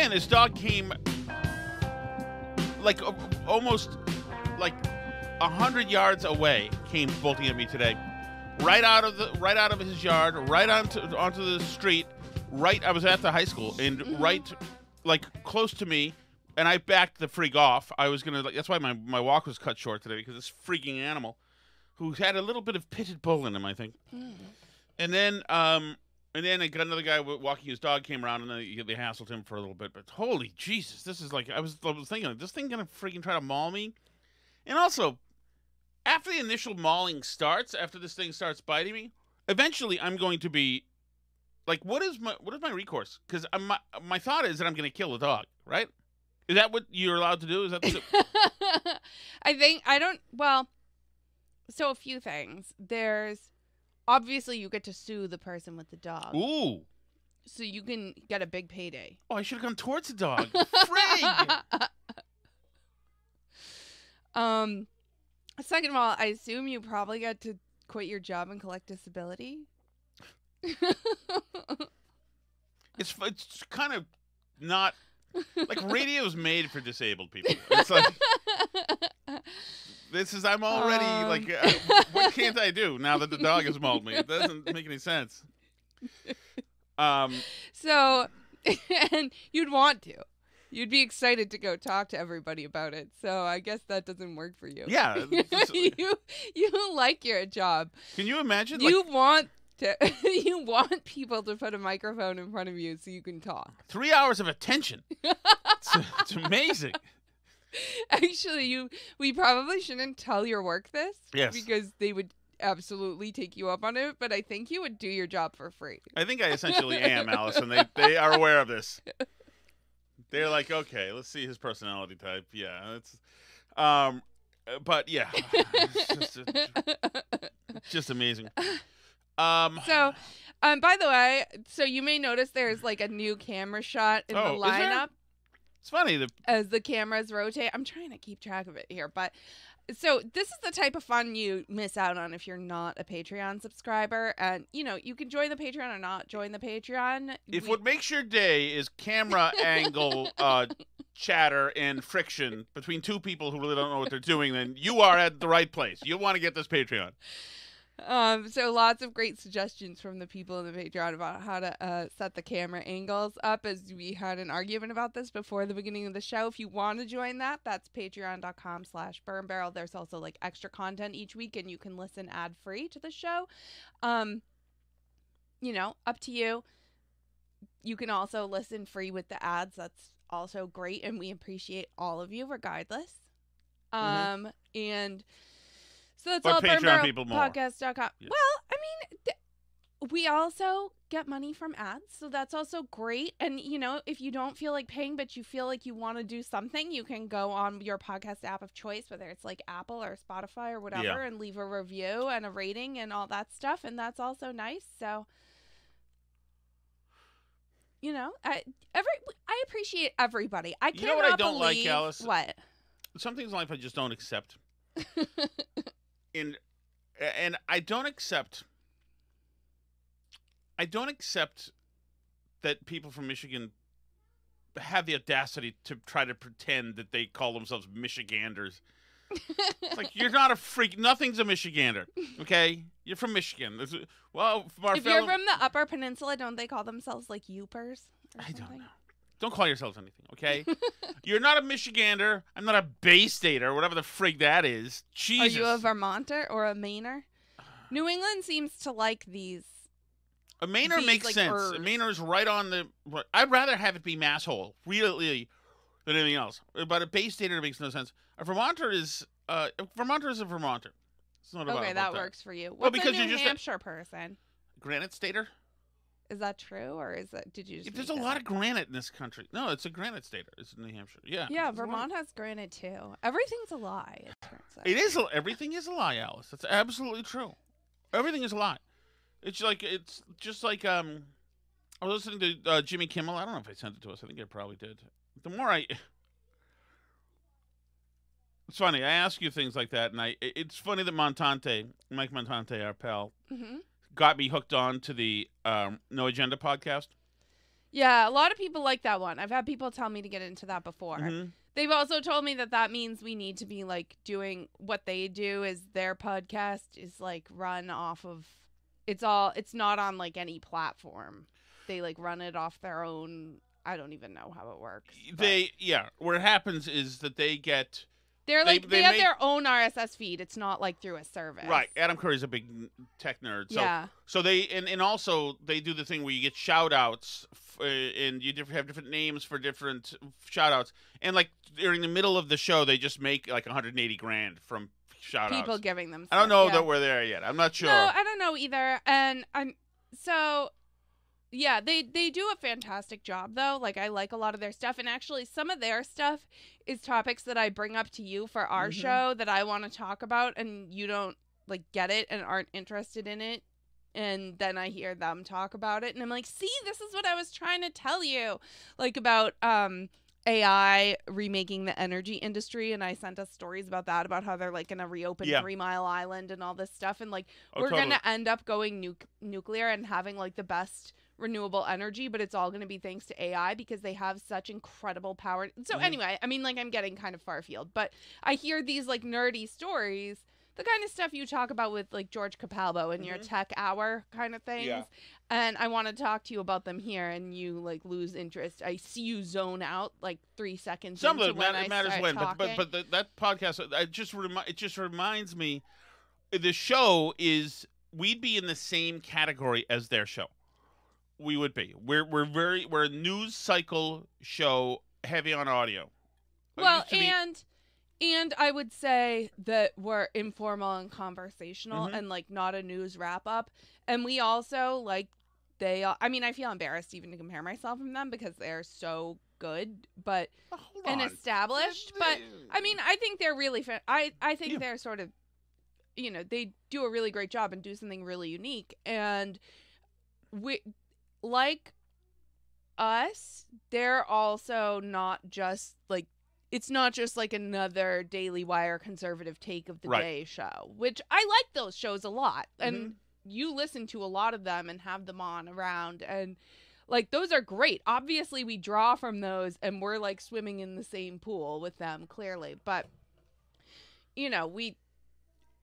man, this dog came like almost like 100 yards away. Came bolting at me today, right out of his yard, right onto the street. Right, I was at the high school, and right, like close to me, and I backed the freak off. I was gonna. That's why my walk was cut short today, because this freaking animal, who had a little bit of pitted bull in him, I think, and then I got another guy walking his dog, came around, and they hassled him for a little bit. But holy Jesus, this is like I was thinking, this thing gonna freaking try to maul me, and also, after the initial mauling starts, after this thing starts biting me, eventually I'm going to be. Like, what is my recourse? Because my thought is that I'm going to kill the dog, right? Is that what you're allowed to do? Is that so a few things. There's, obviously, you get to sue the person with the dog. Ooh. So you can get a big payday. Oh, I should have gone towards the dog. Frig! Second of all, I assume you probably get to quit your job and collect disability. It's kind of not like radio's made for disabled people. It's like I'm already like what can't I do now that the dog has mauled me? It doesn't make any sense. So, and you'd want to. You'd be excited to go talk to everybody about it. So I guess that doesn't work for you. Yeah. You like your job. Can you imagine? You want people to put a microphone in front of you so you can talk. 3 hours of attention. It's amazing. Actually, we probably shouldn't tell your work this. Yes. Because they would absolutely take you up on it, but I think you would do your job for free. I think I essentially am, Allison. They are aware of this. They're like, okay, let's see his personality type. Yeah, it's, but yeah, it's just amazing. So, by the way, so you may notice there's like a new camera shot in the lineup. It's funny as the cameras rotate. I'm trying to keep track of it here, but so this is the type of fun you miss out on if you're not a Patreon subscriber. And you can join the Patreon or not join the Patreon. What makes your day is camera angle chatter and friction between two people who really don't know what they're doing, then you are at the right place. You want to get this Patreon. So lots of great suggestions from the people in the Patreon about how to set the camera angles up, as we had an argument about this before the beginning of the show. If you want to join that, that's patreon.com/burnbarrel. There's also like extra content each week, and you can listen ad-free to the show. Up to you. You can also listen free with the ads. That's also great, and we appreciate all of you regardless. And so that's all burnbarrelpodcast.com. Yes. Well, I mean, we also get money from ads, so that's also great. And, if you don't feel like paying, but you feel like you want to do something, you can go on your podcast app of choice, whether it's like Apple or Spotify or whatever, and leave a review and a rating and all that stuff. And that's also nice. So, I appreciate everybody. I cannot what I don't believe, like, Alice? What? Some things in life I just don't accept. And I don't accept that people from Michigan have the audacity to try to pretend that they call themselves Michiganders. It's like, you're not a freak. Nothing's a Michigander, okay? You're from Michigan. Well, if you're from the Upper Peninsula, don't they call themselves like Yoopers? I don't know. Don't call yourselves anything, okay? You're not a Michigander. I'm not a Bay Stater, whatever the frig that is. Jesus. Are you a Vermonter or a Mainer? New England seems to like these. A Mainer makes like sense. A Mainer is right on the. I'd rather have it be Masshole, really, than anything else. But a Bay Stater makes no sense. A Vermonter is a Vermonter. It's not about that works for you. What's because a New Hampshire person? Granite Stater. Is that true, or did you just There's a lot of granite in this country. No, it's a granite stater. It's in New Hampshire. Yeah. Yeah, Vermont has granite too. Everything's a lie. It is. Everything is a lie, Alice. That's absolutely true. Everything is a lie. It's just like I was listening to Jimmy Kimmel. I don't know if I sent it to us. I think I probably did. It's funny. I ask you things like that, and it's funny that Mike Montante, our pal, got me hooked on to the No Agenda podcast. Yeah, a lot of people like that one. I've had people tell me to get into that before. Mhm. They've also told me that means we need to be like doing what they do is their podcast is like run off of it's not on like any platform. They like run it off their own. I don't even know how it works. What happens is that they get They're like they have their own RSS feed. It's not like through a service. Right. Adam Curry's a big tech nerd. So, yeah. So they and also they do the thing where you get shout outs and you have different names for different shout outs. And like during the middle of the show, they just make like 180 grand from shout outs. People giving them stuff. I don't know that we're there yet. I'm not sure. No, I don't know either. And yeah, they do a fantastic job though. Like I like a lot of their stuff, and actually some of their stuff is topics that I bring up to you for our show that I want to talk about, and you don't like get it and aren't interested in it. And then I hear them talk about it, and I'm like, see, this is what I was trying to tell you, like about AI remaking the energy industry, and I sent us stories about that, about how they're like going to reopen 3 Mile Island and all this stuff, and like we're going to end up going nuclear and having like the best renewable energy, but it's all going to be thanks to AI because they have such incredible power. So anyway, I mean, like I'm getting kind of far afield, but I hear these like nerdy stories, the kind of stuff you talk about with like George Capalbo in your tech hour kind of things. Yeah. And I want to talk to you about them here, and you like lose interest. I see you zone out like 3 seconds. Some of it matters when, but that podcast it just reminds me, the show is we'd be in the same category as their show. We would be. We're a news cycle show heavy on audio. Well, and I would say that we're informal and conversational and like not a news wrap up. And we also like I mean, I feel embarrassed even to compare myself from them because they're so good, but and established. But I mean, I think they're really I think they're sort of, you know, they do a really great job and do something really unique. And we like us, they're also not just like, it's not just like another Daily Wire conservative take of the day show, which I like those shows a lot. And you listen to a lot of them and have them on around, and like those are great. Obviously we draw from those and we're like swimming in the same pool with them clearly, but you know, we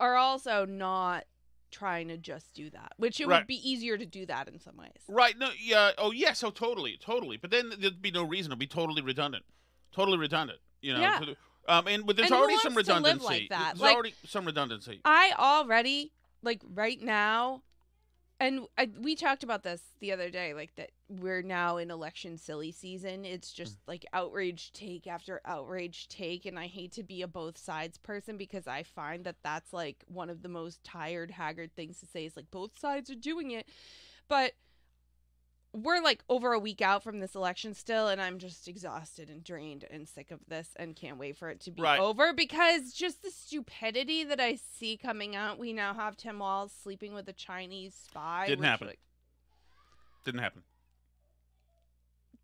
are also not trying to just do that, which it would be easier to do that in some ways. Right. No, yeah. Oh, yes. Oh, totally. But then there'd be no reason. It'd be totally redundant. You know. Yeah. But there's already some redundancy. Like that? There's like, already some redundancy. I already like right now, and we talked about this the other day, like that we're now in election silly season. It's just like outrage take after outrage take, and I hate to be a both sides person because I find that that's like one of the most tired, haggard things to say is like both sides are doing it, but we're like over a week out from this election still, and I'm just exhausted and drained and sick of this and can't wait for it to be over because just the stupidity that I see coming out. We now have Tim Walz sleeping with a Chinese spy. Didn't happen. Didn't happen.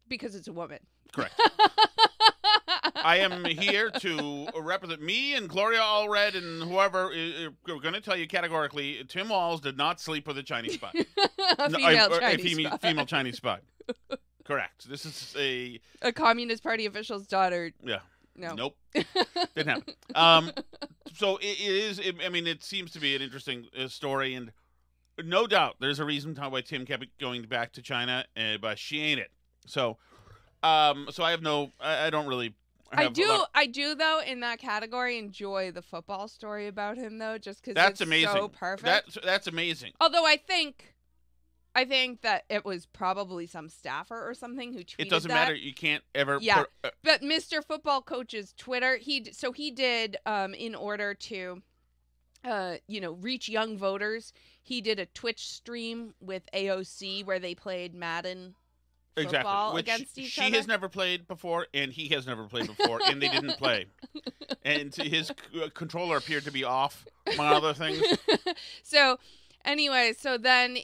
Because it's a woman. Correct. I am here to represent me and Gloria Allred and whoever. We're going to tell you categorically, Tim Walz did not sleep with a Chinese spy. Female Chinese spy. Correct. This is a Communist Party official's daughter. Yeah. No. Nope. Didn't happen. So it is. I mean, it seems to be an interesting story, and no doubt there's a reason why Tim kept going back to China, but she ain't it. So I have no. I don't really. I do though in that category enjoy the football story about him though, just because it's amazing. So perfect. That's amazing. Although I think that it was probably some staffer or something who tweeted that. It doesn't matter. You can't ever. Yeah, but Mr. Football Coach's Twitter, he did in order to, reach young voters. He did a Twitch stream with AOC where they played Madden. Football against each other. She has never played before, and he has never played before, and they didn't play. And his controller appeared to be off, among other things. So, anyway, then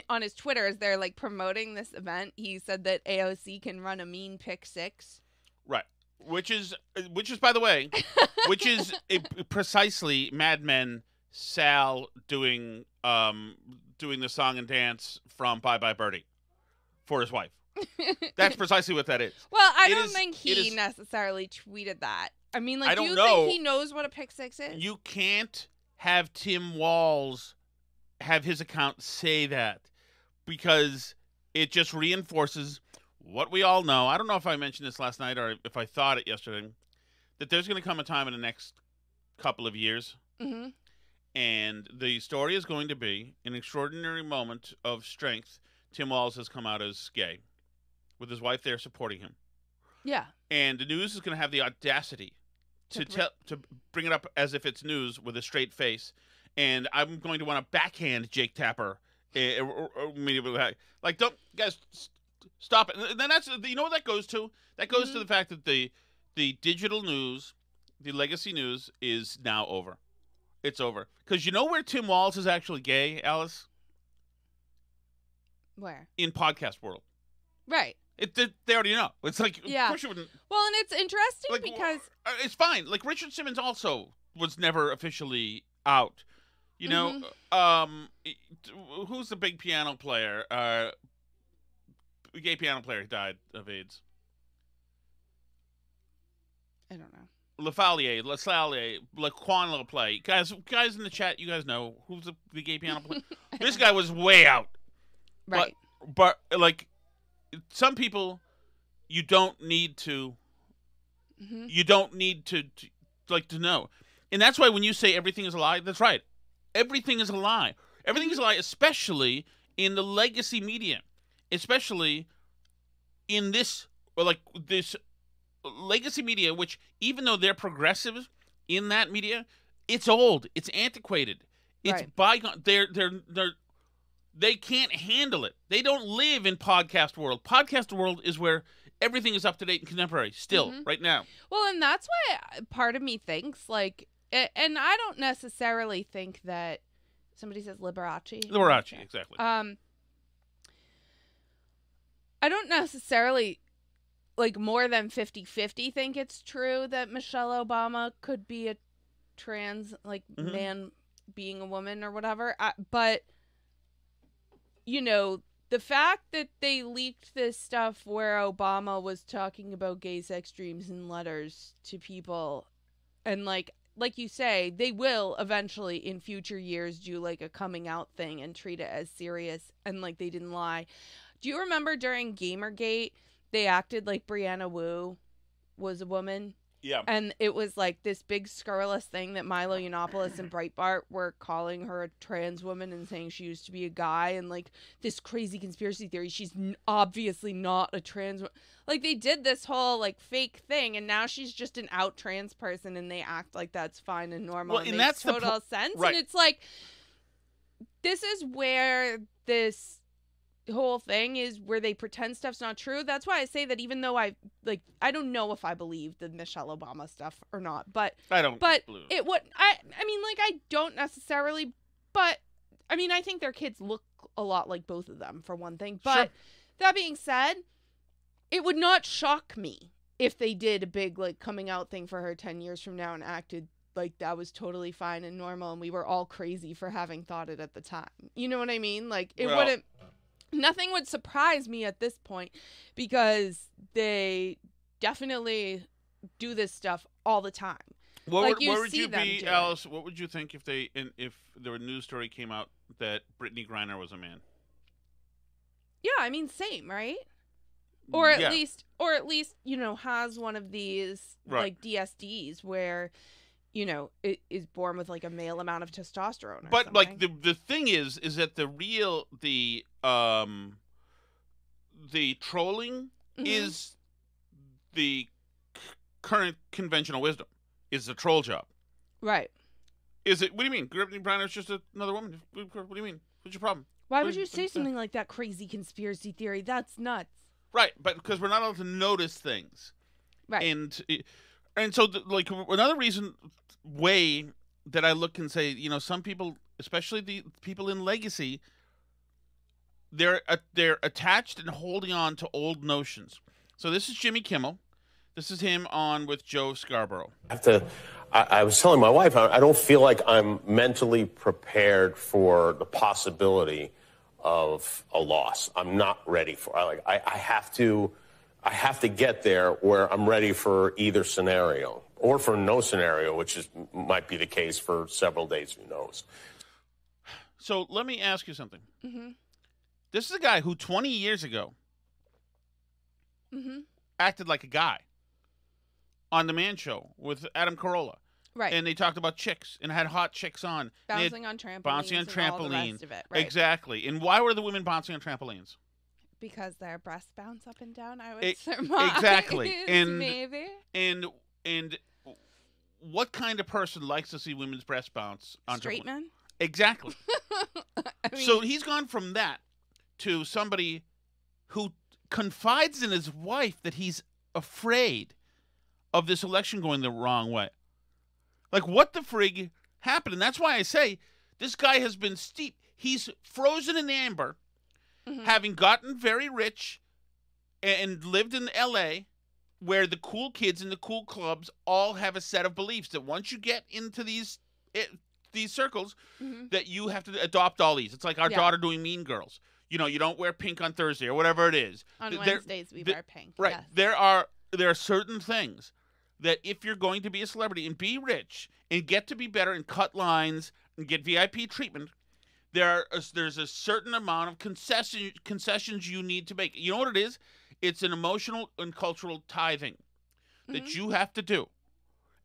on his Twitter, as they're like promoting this event, he said that AOC can run a mean pick six. Right, which is by the way, precisely Mad Men Sal doing the song and dance from Bye Bye Birdie. for his wife. That's precisely what that is. Well, I don't think he necessarily tweeted that. I mean, like, do you think he knows what a pick six is? You can't have Tim Walz have his account say that because it just reinforces what we all know. I don't know if I mentioned this last night or if I thought it yesterday, that there's going to come a time in the next couple of years, and the story is going to be an extraordinary moment of strength. Tim Walz has come out as gay, with his wife there supporting him. Yeah. And the news is going to have the audacity to bring it up as if it's news with a straight face. And I'm going to want to backhand Jake Tapper immediately. Like, don't, guys, stop it. And then that's, you know what that goes to? That goes to the fact that the digital news, the legacy news, is now over. It's over. Because you know where Tim Walz is actually gay, Alice? Where? In podcast world. Right. They already know. It's like, yeah. Of course you wouldn't. Well, and it's interesting like, because... It's fine. Like, Richard Simmons also was never officially out. You know, who's the big piano player? Gay piano player who died of AIDS. I don't know. LaSallier, Laquan LaPlay. Guys in the chat, you guys know who's the gay piano player. This guy was way out. Right. But like, some people, you don't need to. You don't need to know. And that's why when you say everything is a lie, that's right. Everything is a lie. Everything is a lie, especially in the legacy media. Especially in this legacy media, which even though they're progressive in that media, it's old, it's antiquated, it's bygone. They can't handle it. They don't live in podcast world. Podcast world is where everything is up to date and contemporary still right now. Well, and that's why part of me thinks like, and I don't necessarily think that somebody says Liberace. Liberace, exactly. I don't necessarily like more than 50-50 think it's true that Michelle Obama could be a trans man being a woman or whatever. But you know, the fact that they leaked this stuff where Obama was talking about gay sex dreams in letters to people, and like you say, they will eventually in future years do like a coming out thing and treat it as serious and like they didn't lie. Do you remember during Gamergate, they acted like Brianna Wu was a woman? Yeah. And it was like this big scurrilous thing that Milo Yiannopoulos and Breitbart were calling her a trans woman and saying she used to be a guy, and like this crazy conspiracy theory. She's obviously not a trans woman. Like they did this whole like fake thing, and now she's just an out trans person, and they act like that's fine and normal. Well, and that's total sense. Right. And it's like, this is where this whole thing is where they pretend stuff's not true. That's why I say that even though I don't know if I believe the Michelle Obama stuff or not, but I don't. But it would. I mean, like I don't necessarily. But I mean, I think their kids look a lot like both of them for one thing. But that being said, it would not shock me if they did a big like coming out thing for her 10 years from now and acted like that was totally fine and normal, and we were all crazy for having thought it at the time. You know what I mean? Like it wouldn't. Nothing would surprise me at this point because they definitely do this stuff all the time. Where would you be, Alice? What would you think if the news story came out that Brittany Griner was a man? Yeah, I mean, same, right? Or at least, you know, has one of these like DSDs where, you know, it is born with like a male amount of testosterone. But like the thing is that the trolling is the current conventional wisdom. Is the troll job. Right. Is it? What do you mean? Brittany Griner is just another woman. What do you mean? What's your problem? Why would you say something like that? Crazy conspiracy theory. That's nuts. Right, but because we're not allowed to notice things. Right. And so like another way that I look and say, you know, some people, especially the people in legacy, they're attached and holding on to old notions. So this is Jimmy Kimmel. This is him on with Joe Scarborough. I was telling my wife, I don't feel like I'm mentally prepared for the possibility of a loss. I'm not ready for. I have to get there where I'm ready for either scenario or for no scenario, which might be the case for several days. Who knows? So let me ask you something. Mm-hmm. This is a guy who 20 years ago acted like a guy on The Man Show with Adam Carolla. Right. And they talked about chicks and had hot chicks on. Bouncing on trampolines. Bouncing on and all the trampoline. rest of it, right. Exactly. And why were the women bouncing on trampolines? Because their breasts bounce up and down, I would surmise. Exactly. And maybe. And what kind of person likes to see women's breasts bounce on Straight trampolines? men? Exactly. I mean, So he's gone from that to somebody who confides in his wife that he's afraid of this election going the wrong way. Like, what the frig happened? And that's why I say this guy has been steep. He's frozen in amber, having gotten very rich and lived in L.A., where the cool kids in the cool clubs all have a set of beliefs that once you get into these circles, that you have to adopt all these. It's like our daughter doing Mean Girls. You know, you don't wear pink on Thursday or whatever it is. On Wednesdays, we wear pink. Right. Yes. There are certain things that if you're going to be a celebrity and be rich and get to be better and cut lines and get VIP treatment, there's a certain amount of concessions you need to make. You know what it is? It's an emotional and cultural tithing that you have to do.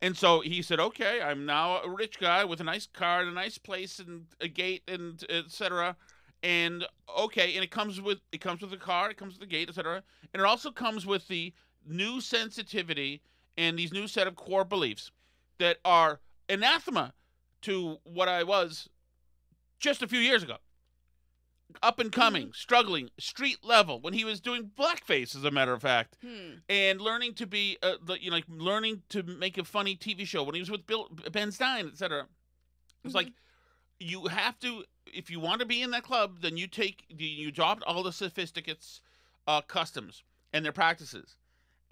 And so he said, okay, I'm now a rich guy with a nice car and a nice place and a gate and et cetera. And okay, and it comes with the car, it comes with the gate, et cetera. And it also comes with the new sensitivity and these new set of core beliefs that are anathema to what I was just a few years ago. Up and coming, struggling, street level, when he was doing blackface, as a matter of fact, and learning to be, learning to make a funny TV show when he was with Ben Stein, etc. It's like you have to, if you want to be in that club, then you adopt all the sophisticates, customs and their practices,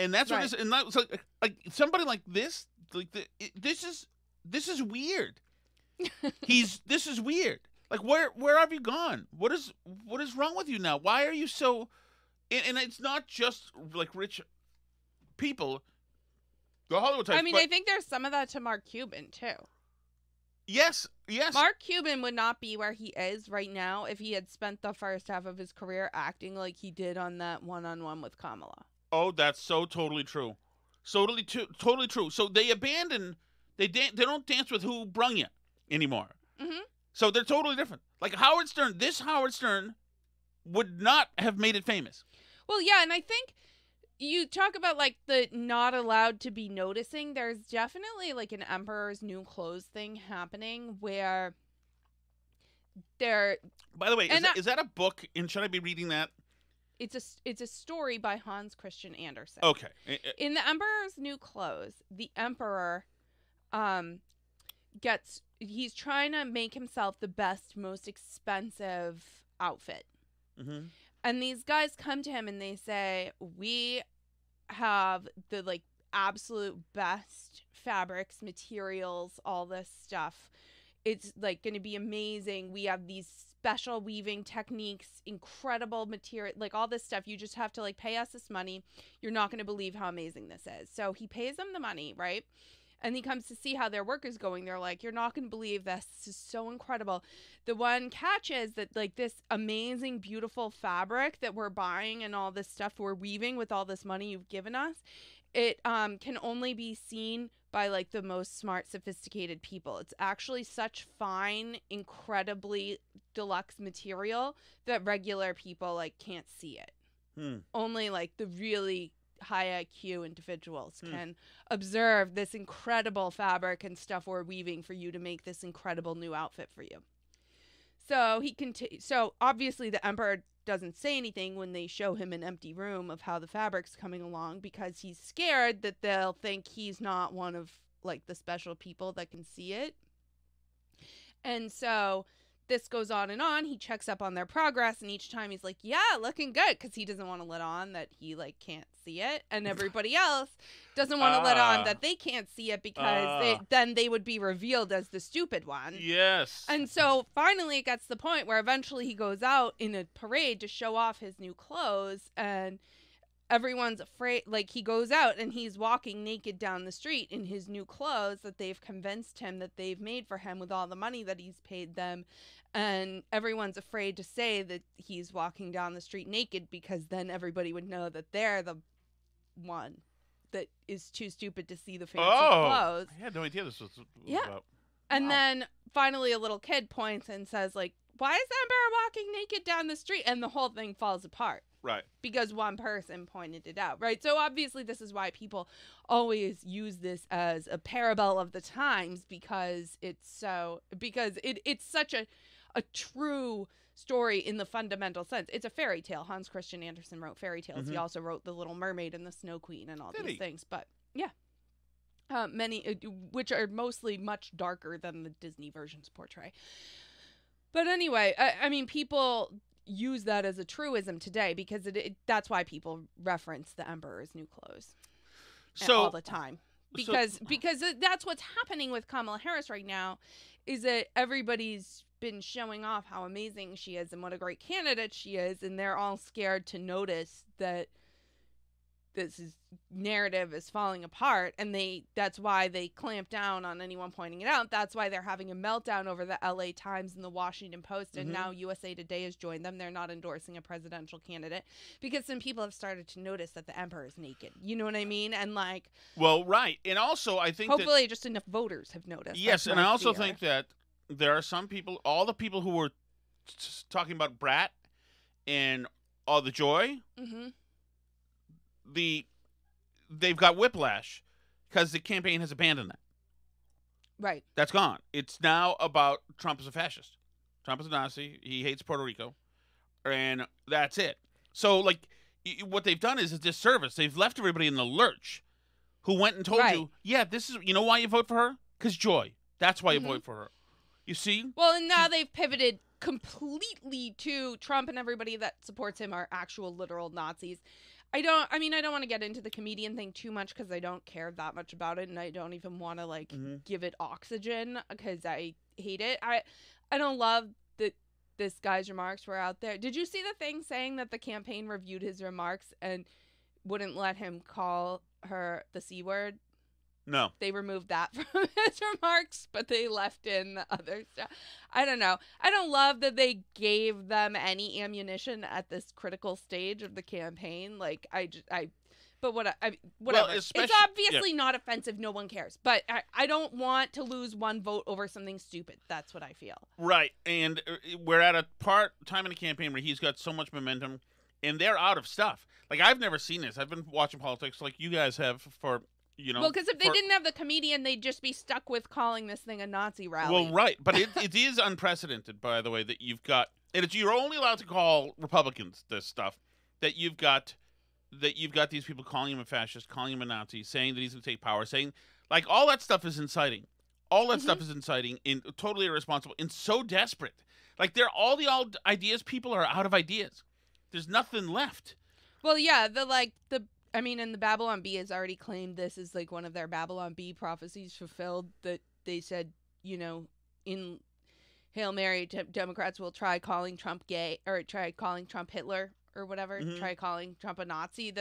and that's what this. And that, so, like somebody like this, this is weird. This is weird. Like, where have you gone? What is wrong with you now? Why are you so... And it's not just, like, rich people. The Hollywood types. I mean, I think there's some of that to Mark Cuban, too. Yes. Mark Cuban would not be where he is right now if he had spent the first half of his career acting like he did on that one-on-one with Kamala. Oh, that's so totally true. Totally true. So they abandon... They don't dance with who brung you anymore. Mm-hmm. So they're totally different. Like Howard Stern would not have made it famous. Well, yeah, and I think you talk about like the not allowed to be noticing. There's definitely like an Emperor's New Clothes thing happening where they're... By the way, is that a book? And should I be reading that? It's a story by Hans Christian Andersen. Okay. In the Emperor's New Clothes, the Emperor he's trying to make himself the best, most expensive outfit. Mm-hmm. And these guys come to him and they say, we have the like absolute best fabrics, materials, all this stuff. It's like going to be amazing. We have these special weaving techniques, incredible material, like all this stuff. You just have to like pay us this money. You're not going to believe how amazing this is. So he pays them the money, right? And he comes to see how their work is going. They're like, you're not going to believe this. This is so incredible. The one catch is that like this amazing, beautiful fabric that we're buying and all this stuff we're weaving with all this money you've given us, it can only be seen by like the most smart, sophisticated people. It's actually such fine, incredibly deluxe material that regular people like can't see it. Only like the really high IQ individuals can observe this incredible fabric and stuff we're weaving for you to make this incredible new outfit for you. So so obviously the Emperor doesn't say anything when they show him an empty room of how the fabric's coming along, because he's scared that they'll think he's not one of like the special people that can see it. And so this goes on and on. He checks up on their progress, and each time he's like, yeah, looking good, because he doesn't want to let on that he like can't see it, and everybody else doesn't want to let on that they can't see it because then they would be revealed as the stupid one. Yes. And so finally it gets to the point where eventually he goes out in a parade to show off his new clothes, and everyone's afraid. Like, he goes out and he's walking naked down the street in his new clothes that they've convinced him that they've made for him with all the money that he's paid them. And everyone's afraid to say that he's walking down the street naked, because then everybody would know that they're the one that is too stupid to see the fancy clothes. I had no idea this was about. And then finally a little kid points and says, like, why is that bear walking naked down the street? And the whole thing falls apart. Right. Because one person pointed it out, right? So obviously this is why people always use this as a parable of the times, because it's such a true story in the fundamental sense. It's a fairy tale. Hans Christian Andersen wrote fairy tales. Mm-hmm. He also wrote The Little Mermaid and The Snow Queen and all Did these he? things. But yeah, many which are mostly much darker than the Disney versions portray. But anyway, I mean, people use that as a truism today, because that's why people reference the Emperor's New Clothes all the time, because that's what's happening with Kamala Harris right now, is that everybody's been showing off how amazing she is and what a great candidate she is, and they're all scared to notice that this narrative is falling apart, and that's why they clamp down on anyone pointing it out. That's why they're having a meltdown over the LA Times and the Washington Post, and now USA Today has joined them. They're not endorsing a presidential candidate because some people have started to notice that the emperor is naked. You know what I mean? And like, well, right. And also I think hopefully just enough voters have noticed. Yes, and I also think that there are some people, all the people who were talking about Brat and all the joy, they've got whiplash because the campaign has abandoned that. Right. That's gone. It's now about Trump is a fascist. Trump is a Nazi. He hates Puerto Rico. And that's it. So, like, what they've done is a disservice. They've left everybody in the lurch who went and told you, yeah, this is, you know why you vote for her? Because joy. That's why you vote for her. You see? Well, and now they've pivoted completely to Trump, and everybody that supports him are actual literal Nazis. I don't want to get into the comedian thing too much because I don't care that much about it, and I don't even want to like give it oxygen because I hate it. I don't love that this guy's remarks were out there. Did you see the thing saying that the campaign reviewed his remarks and wouldn't let him call her the C word? No. They removed that from his remarks, but they left in the other stuff. I don't know. I don't love that they gave them any ammunition at this critical stage of the campaign. Like, but whatever. Well, it's obviously not offensive. No one cares. But I don't want to lose one vote over something stupid. That's what I feel. Right. And we're at a time in the campaign where he's got so much momentum, and they're out of stuff. Like, I've never seen this. I've been watching politics like you guys have for... well, because if they didn't have the comedian, they'd just be stuck with calling this thing a Nazi rally. Well, right. But it is unprecedented, by the way, that you've got... And you're only allowed to call Republicans this stuff. That you've got these people calling him a fascist, calling him a Nazi, saying that he's going to take power, saying... Like, all that stuff is inciting. All that stuff is inciting and totally irresponsible and so desperate. Like, all the ideas people are out of ideas. There's nothing left. Well, yeah, and the Babylon Bee has already claimed this is like one of their Babylon Bee prophecies fulfilled, that they said, in Hail Mary, Democrats will try calling Trump gay, or try calling Trump Hitler or whatever, try calling Trump a Nazi.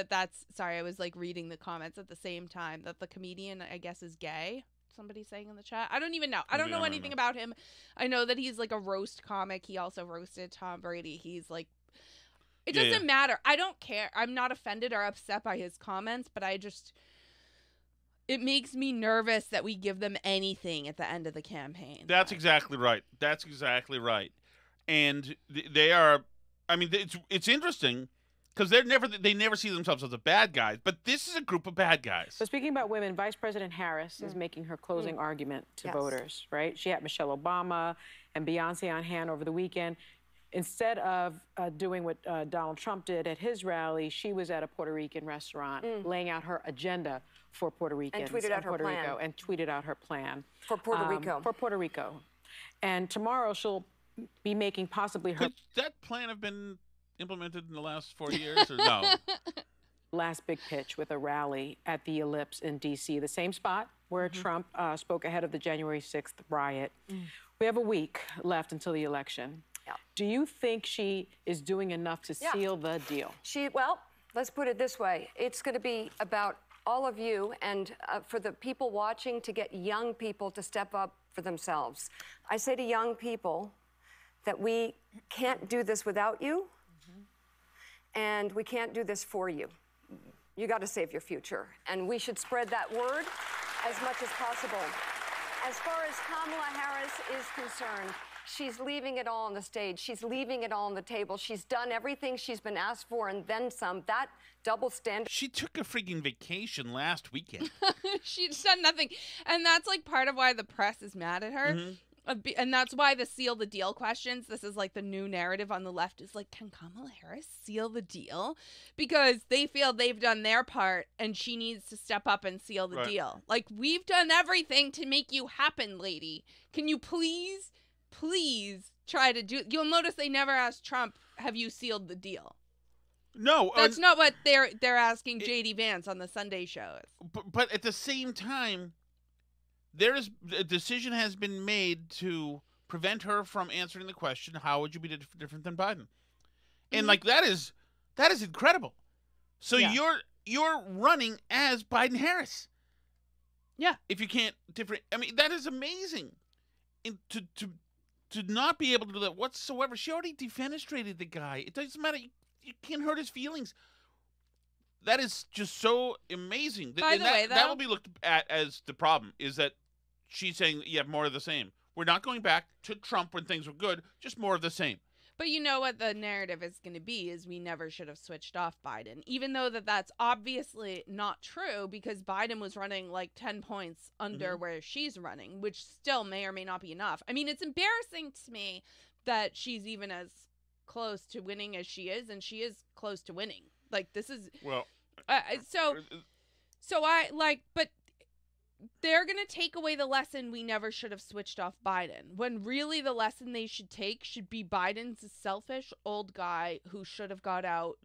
Sorry, I was like reading the comments at the same time, that the comedian, I guess, is gay. Somebody's saying in the chat. I don't even know. I don't know anything about him. I know that he's like a roast comic. He also roasted Tom Brady. He's like, it doesn't matter. I don't care. I'm not offended or upset by his comments, but it makes me nervous that we give them anything at the end of the campaign. That's exactly right. And they are, I mean, it's interesting because they never see themselves as the bad guys, but this is a group of bad guys. So speaking about women, Vice President Harris is making her closing argument to voters, right? She had Michelle Obama and Beyonce on hand over the weekend. Instead of doing what Donald Trump did at his rally, she was at a Puerto Rican restaurant laying out her agenda for Puerto Ricans and tweeted out her plan. And tweeted out her plan. For Puerto Rico. For Puerto Rico. And tomorrow she'll be making possibly her Could that plan have been implemented in the last 4 years, or no? last big pitch with a rally at the Ellipse in D.C., the same spot where Trump spoke ahead of the January 6th riot. We have a week left until the election. Yeah. Do you think she is doing enough to seal the deal? Well, let's put it this way. It's going to be about all of you and for the people watching to get young people to step up for themselves. I say to young people that we can't do this without you, and we can't do this for you. You got to save your future, and we should spread that word as much as possible. As far as Kamala Harris is concerned, she's leaving it all on the stage. She's leaving it all on the table. She's done everything she's been asked for and then some. That double standard. She took a freaking vacation last weekend. She's done nothing. And that's like part of why the press is mad at her. And that's why the seal the deal questions, this is like the new narrative on the left, is like, can Kamala Harris seal the deal? Because they feel they've done their part and she needs to step up and seal the deal. Like, we've done everything to make you happen, lady. Can you please try to do... You'll notice they never asked Trump, have you sealed the deal? No. That's not what they're asking J.D. Vance on the Sunday show. But at the same time, a decision has been made to prevent her from answering the question, how would you be different than Biden? And like that is incredible. So you're running as Biden Harris. Yeah. If you can't different, I mean, that is amazing. And to not be able to do that whatsoever. She already defenestrated the guy. It doesn't matter. You can't hurt his feelings. That is just so amazing. By the way, that will be looked at as the problem, is that she's saying, yeah, more of the same. We're not going back to Trump when things were good, just more of the same. But you know what the narrative is going to be is we never should have switched off Biden, even though that's obviously not true because Biden was running like 10 points under where she's running, which still may or may not be enough. I mean, it's embarrassing to me that she's even as close to winning as she is, and she is close to winning. Like, this is... Well... So I, like, but they're going to take away the lesson we never should have switched off Biden, when really the lesson they should take should be Biden's a selfish old guy who should have got out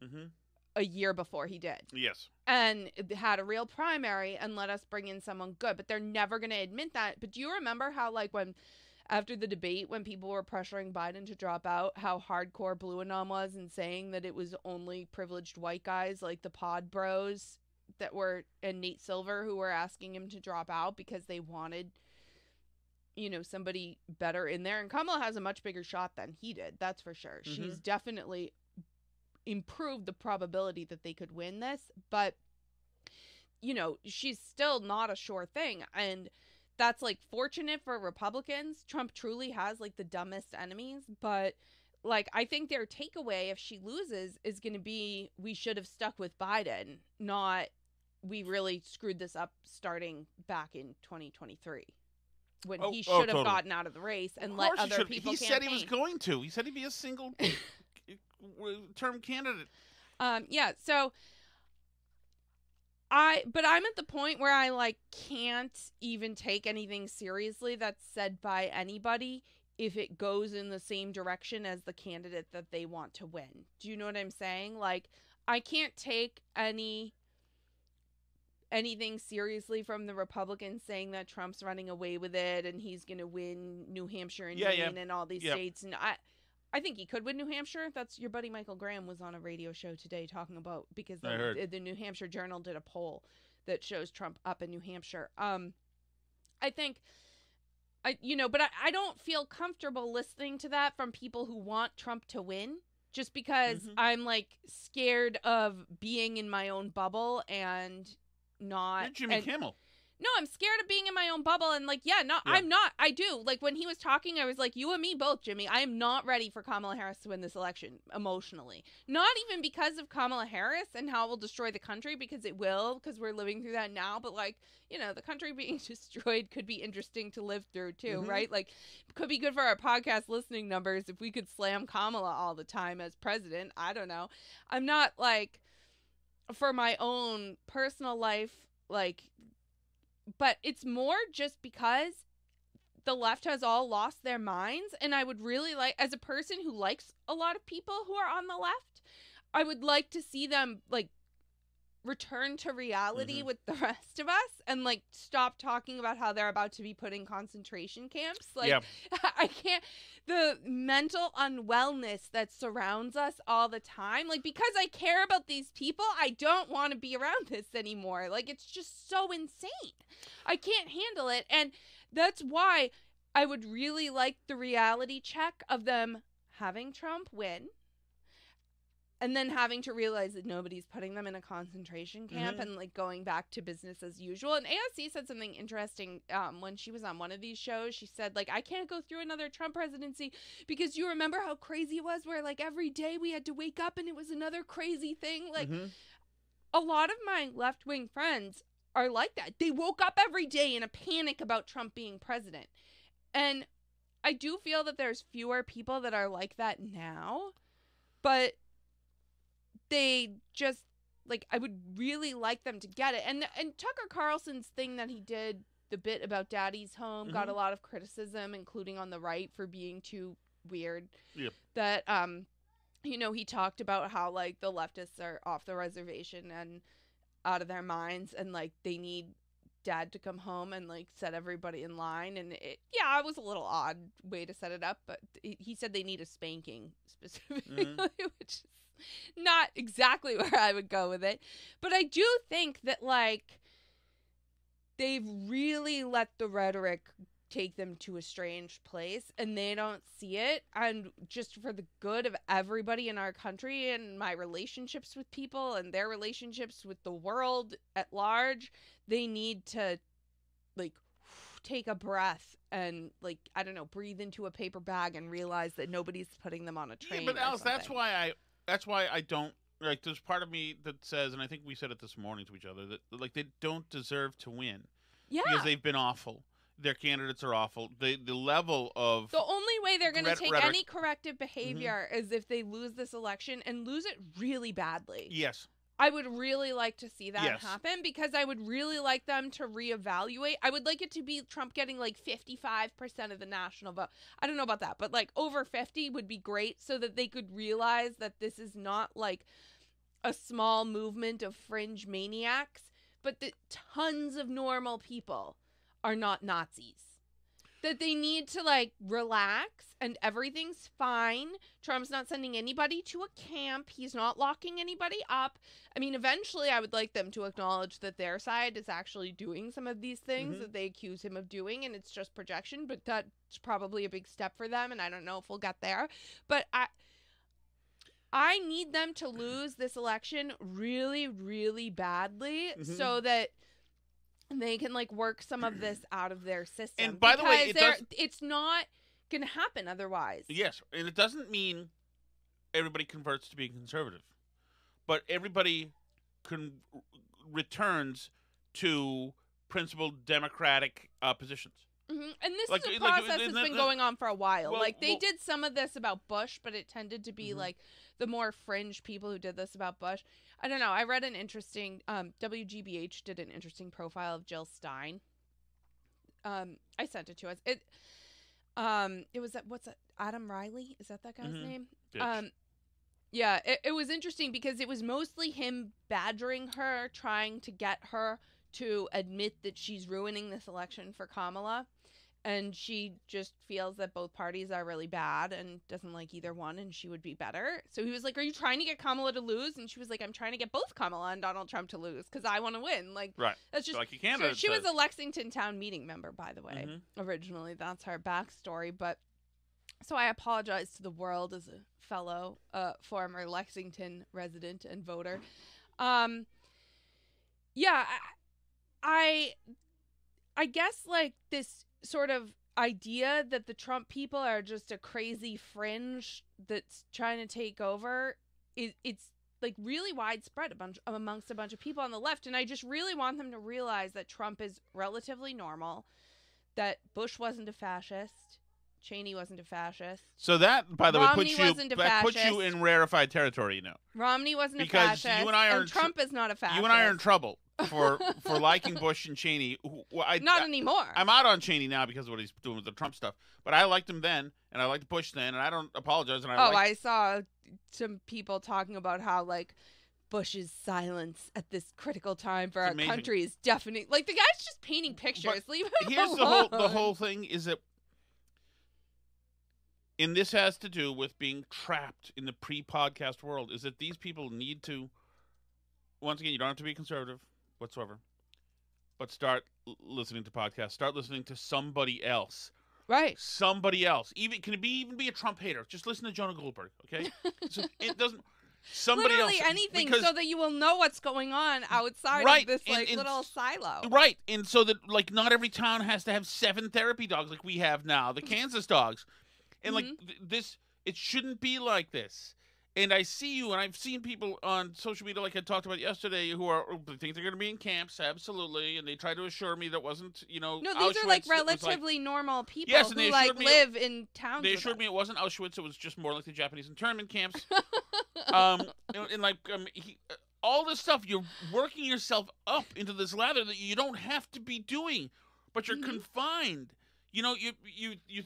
a year before he did. Yes. And had a real primary and let us bring in someone good, but they're never going to admit that. But do you remember how, like, when after the debate, when people were pressuring Biden to drop out, how hardcore Blue Anon was and saying that it was only privileged white guys like the Pod Bros that were, and Nate Silver, who were asking him to drop out because they wanted, you know, somebody better in there. And Kamala has a much bigger shot than he did, that's for sure. She's definitely improved the probability that they could win this, but, you know, she's still not a sure thing. And that's, like, fortunate for Republicans. Trump truly has, like, the dumbest enemies. But, like, I think their takeaway if she loses is going to be we should have stuck with Biden, not we really screwed this up starting back in 2023 when he should have gotten out of the race and let other people campaign. He said he was going to. He said he'd be a single term candidate. Yeah, so... But I'm at the point where I, like, can't even take anything seriously that's said by anybody if it goes in the same direction as the candidate that they want to win. Do you know what I'm saying? Like, I can't take anything seriously from the Republicans saying that Trump's running away with it and he's going to win New Hampshire and Maine and all these states. And I think he could win New Hampshire. That's your buddy Michael Graham was on a radio show today talking about, because the New Hampshire Journal did a poll that shows Trump up in New Hampshire. I think, but I don't feel comfortable listening to that from people who want Trump to win, just because I'm, like, scared of being in my own bubble and not... You're Jimmy Kimmel. No, I'm scared of being in my own bubble, and, like, I'm not. I do. Like, when he was talking, I was like, you and me both, Jimmy. I am not ready for Kamala Harris to win this election emotionally. Not even because of Kamala Harris and how it will destroy the country, because it will, because we're living through that now. But, like, the country being destroyed could be interesting to live through, too, right? Like, it could be good for our podcast listening numbers if we could slam Kamala all the time as president. I don't know. I'm not, like, for my own personal life, like... But it's more just because the left has all lost their minds, and I would really like, as a person who likes a lot of people who are on the left, I would like to see them like return to reality with the rest of us and like stop talking about how they're about to be put in concentration camps. Like, I can't, the mental unwellness that surrounds us all the time, like, because I care about these people, I don't want to be around this anymore. Like, it's just so insane. I can't handle it. And that's why I would really like the reality check of them having Trump win. And then having to realize that nobody's putting them in a concentration camp and like going back to business as usual. And AOC said something interesting when she was on one of these shows. She said, like, I can't go through another Trump presidency because you remember how crazy it was where like every day we had to wake up and it was another crazy thing. Like a lot of my left-wing friends are like that. They woke up every day in a panic about Trump being president. And I do feel that there's fewer people that are like that now. But they just, like, I would really like them to get it. And Tucker Carlson's thing that he did, the bit about Daddy's Home, got a lot of criticism, including on the right, for being too weird. Yep. That, you know, he talked about how, like, the leftists are off the reservation and out of their minds, and, like, they need Dad to come home and, like, set everybody in line. And it was a little odd way to set it up, but he said they need a spanking specifically, which is not exactly where I would go with it. But I do think that, like, they've really let the rhetoric take them to a strange place, and they don't see it. And just for the good of everybody in our country and my relationships with people and their relationships with the world at large, they need to, like, take a breath and, like, I don't know, breathe into a paper bag and realize that nobody's putting them on a train. Yeah, but Alice, that's why I don't, like, there's part of me that says, and I think we said it this morning to each other, that, like, they don't deserve to win. Yeah. Because they've been awful. Their candidates are awful. The level of... The only way they're going to take any corrective behavior is if they lose this election and lose it really badly. Yes. I would really like to see that happen, because I would really like them to reevaluate. I would like it to be Trump getting like 55% of the national vote. I don't know about that, but like over 50 would be great, so that they could realize that this is not like a small movement of fringe maniacs, but that tons of normal people are not Nazis. That they need to, like, relax and everything's fine. Trump's not sending anybody to a camp. He's not locking anybody up. I mean, eventually I would like them to acknowledge that their side is actually doing some of these things that they accuse him of doing, and it's just projection, but that's probably a big step for them, and I don't know if we'll get there. But I need them to lose this election really, really badly so that they can, like, work some of this out of their system. And by the way, it's not going to happen otherwise. Yes, and it doesn't mean everybody converts to being conservative, but everybody returns to principled democratic positions. And this is a process that's been going on for a while. Well, they did some of this about Bush, but it tended to be like the more fringe people who did this about Bush. I don't know. I read an interesting, WGBH did an interesting profile of Jill Stein. I sent it to us. It was, what's that? Adam Riley? Is that guy's name? Yeah, it was interesting because it was mostly him badgering her, trying to get her to admit that she's ruining this election for Kamala. And she just feels that both parties are really bad and doesn't like either one, and she would be better. So he was like, are you trying to get Kamala to lose? And she was like, I'm trying to get both Kamala and Donald Trump to lose because I want to win. Like, right. That's just like a candidate. She was a Lexington town meeting member, by the way. Originally, that's her backstory. But so I apologize to the world as a fellow former Lexington resident and voter. Yeah, I guess, like, this sort of idea that the Trump people are just a crazy fringe that's trying to take over, it's like really widespread amongst a bunch of people on the left. And I just really want them to realize that Trump is relatively normal, that Bush wasn't a fascist, Cheney wasn't a fascist. So that, by the way, Romney puts wasn't you in rarefied territory, you know. Romney wasn't Because a fascist. you and I are Trump is not a fascist. You and I are in trouble for liking Bush and Cheney. Not anymore. I'm out on Cheney now because of what he's doing with the Trump stuff. But I liked him then, and I liked Bush then, and I don't apologize. And I saw some people talking about how, like, Bush's silence at this critical time for our country is definitely... Like, the guy's just painting pictures. Leave him here's alone. the whole thing is that... And this has to do with being trapped in the pre-podcast world, is that these people need to... Once again, you don't have to be conservative whatsoever, but start listening to podcasts. Start listening to somebody else. Right. Somebody else. Can it even be a Trump hater? Just listen to Jonah Goldberg, okay? So it doesn't... Somebody Literally else, anything, so that you will know what's going on outside of this little silo. Right, and so that like not every town has to have 7 therapy dogs like we have now, the Kansas dogs, and like this, it shouldn't be like this. And I see you, and I've seen people on social media, like I talked about yesterday, who think they're going to be in camps, absolutely, and they try to assure me that wasn't, No, these Auschwitz, are like relatively normal people who like live in towns. They assured me it wasn't Auschwitz; it was just more like the Japanese internment camps. All this stuff, you're working yourself up into this lather that you don't have to be doing, but you're confined. You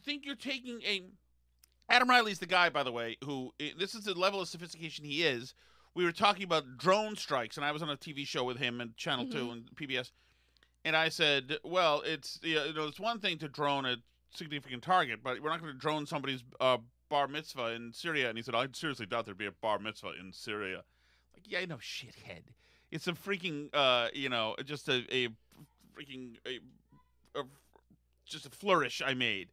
think you're taking a... Adam Riley's the guy, by the way, who, this is the level of sophistication he is. We were talking about drone strikes, and I was on a TV show with him and Channel 2 and PBS, and I said, well, it's one thing to drone a significant target, but we're not going to drone somebody's bar mitzvah in Syria. And he said, I seriously doubt there'd be a bar mitzvah in Syria. Like, yeah, I know, shithead. It's a freaking, just a freaking, just a flourish I made.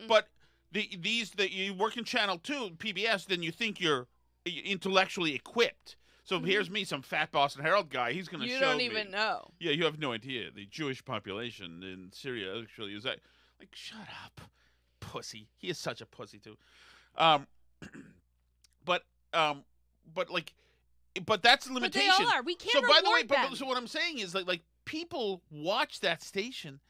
But you work in Channel 2, PBS, then you think you're intellectually equipped. So here's me, some fat Boston Herald guy. He's going to show me. You don't even know. Yeah, you have no idea. The Jewish population in Syria actually is that. Like, shut up, pussy. He is such a pussy too. But that's a limitation. But they all are. We can't. So by the way, them. So what I'm saying is like people watch that station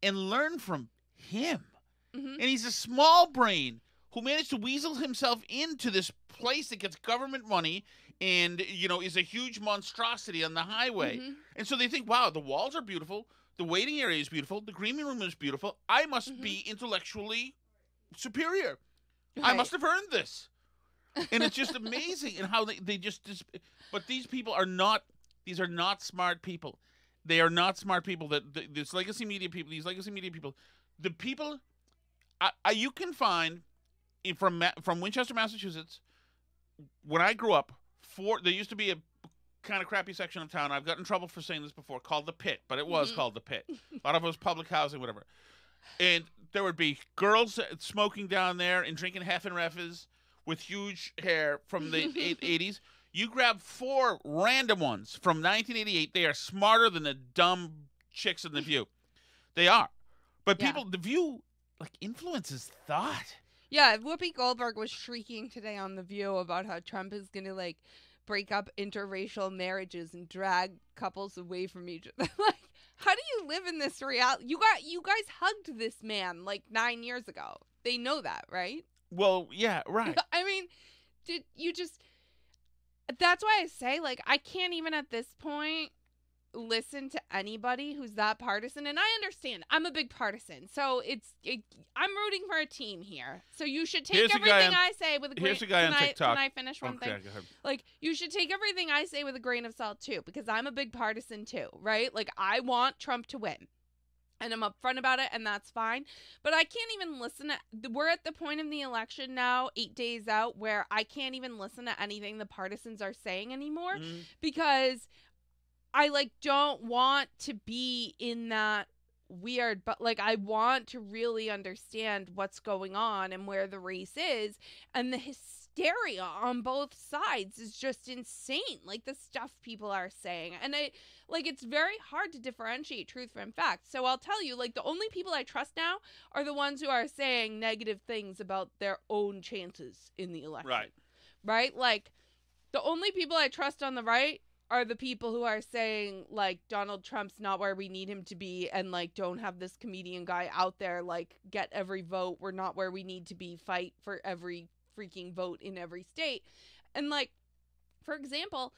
and learn from him. And he's a small brain who managed to weasel himself into this place that gets government money and, is a huge monstrosity on the highway. And so they think, wow, the walls are beautiful. The waiting area is beautiful. The green room is beautiful. I must be intellectually superior. Right. I must have earned this. And it's just amazing and how they just... But these people are not... These are not smart people. They are not smart people. These legacy media people... The people... you can find from Winchester, Massachusetts. When I grew up, there used to be a kind of crappy section of town. I've gotten in trouble for saying this before, called the Pit, but it was called the Pit. A lot of it was public housing, whatever. And there would be girls smoking down there and drinking Heffenreffes with huge hair from the 80s. You grab 4 random ones from 1988. They are smarter than the dumb chicks in The View. They are. But people, The View... influences thought. Yeah, Whoopi Goldberg was shrieking today on The View about how Trump is going to, break up interracial marriages and drag couples away from each other. How do you live in this reality? You guys hugged this man, 9 years ago. They know that, right? Well, yeah, right. I mean, did you just... That's why I say, I can't even at this point... listen to anybody who's that partisan, and I understand I'm a big partisan, so I'm rooting for a team here, so you should take everything I say with a grain. Here's a guy on TikTok. Can I finish one thing? Go ahead. You should take everything I say with a grain of salt too, because I'm a big partisan too, right? I want Trump to win, and I'm upfront about it, and that's fine, but I can't even listen to... We're at the point in the election now, 8 days out, where I can't even listen to anything the partisans are saying anymore, because I don't want to be in that weird, but I want to really understand what's going on and where the race is, and the hysteria on both sides is just insane. The stuff people are saying, and it's very hard to differentiate truth from fact. So I'll tell you, the only people I trust now are the ones who are saying negative things about their own chances in the election. Right. The only people I trust on the right are the people who are saying, like, Donald Trump's not where we need him to be, and, like, don't have this comedian guy out there, like, get every vote, we're not where we need to be, fight for every freaking vote in every state. And, like, for example,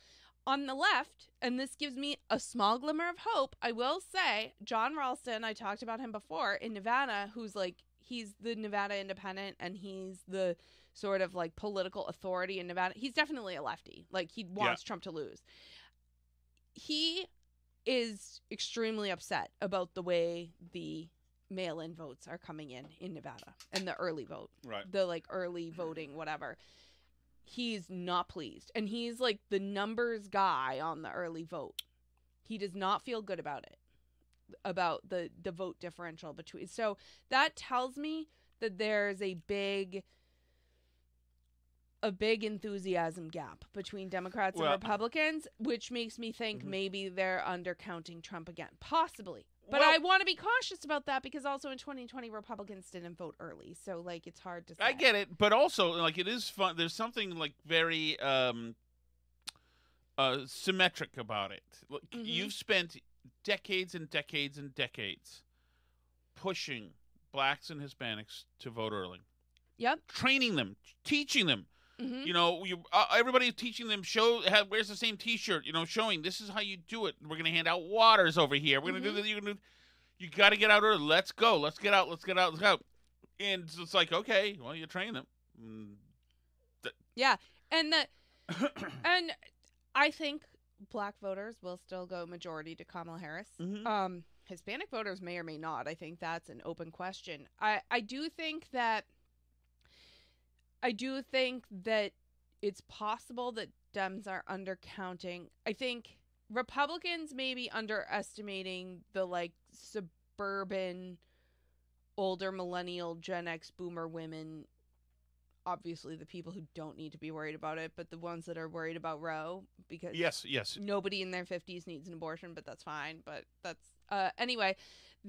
on the left, and this gives me a small glimmer of hope, I will say, John Ralston, I talked about him before, in Nevada, who's, like, he's the Nevada Independent, and he's the sort of, like, political authority in Nevada. He's definitely a lefty. Like, he wants Trump to lose. He is extremely upset about the way the mail-in votes are coming in Nevada, and the early vote. Right. The, like, early voting, whatever. He's not pleased. And he's, like, the numbers guy on the early vote. He does not feel good about it, about the vote differential between. So that tells me that there's a big enthusiasm gap between Democrats and Republicans, which makes me think maybe they're undercounting Trump again. Possibly. But I want to be cautious about that because also in 2020, Republicans didn't vote early. So, like, it's hard to say. I get it. But also, like, it is fun. There's something, like, very symmetric about it. Look, you've spent decades and decades and decades pushing blacks and Hispanics to vote early. Yep. Training them, teaching them. You know, everybody teaching them wears the same T-shirt. You know, showing this is how you do it. We're gonna hand out waters over here. We're gonna do this. You got to get out early. Let's go. Let's get out. Let's go. And it's like, okay, well, you train them. Yeah, and and I think black voters will still go majority to Kamala Harris. Hispanic voters may or may not. I think that's an open question. I do think that it's possible that Dems are undercounting. I think Republicans may be underestimating the, like, suburban, older millennial, Gen X, boomer women. Obviously, the people who don't need to be worried about it, but the ones that are worried about Roe, because yes, nobody in their 50s needs an abortion, but that's fine. But that's anyway.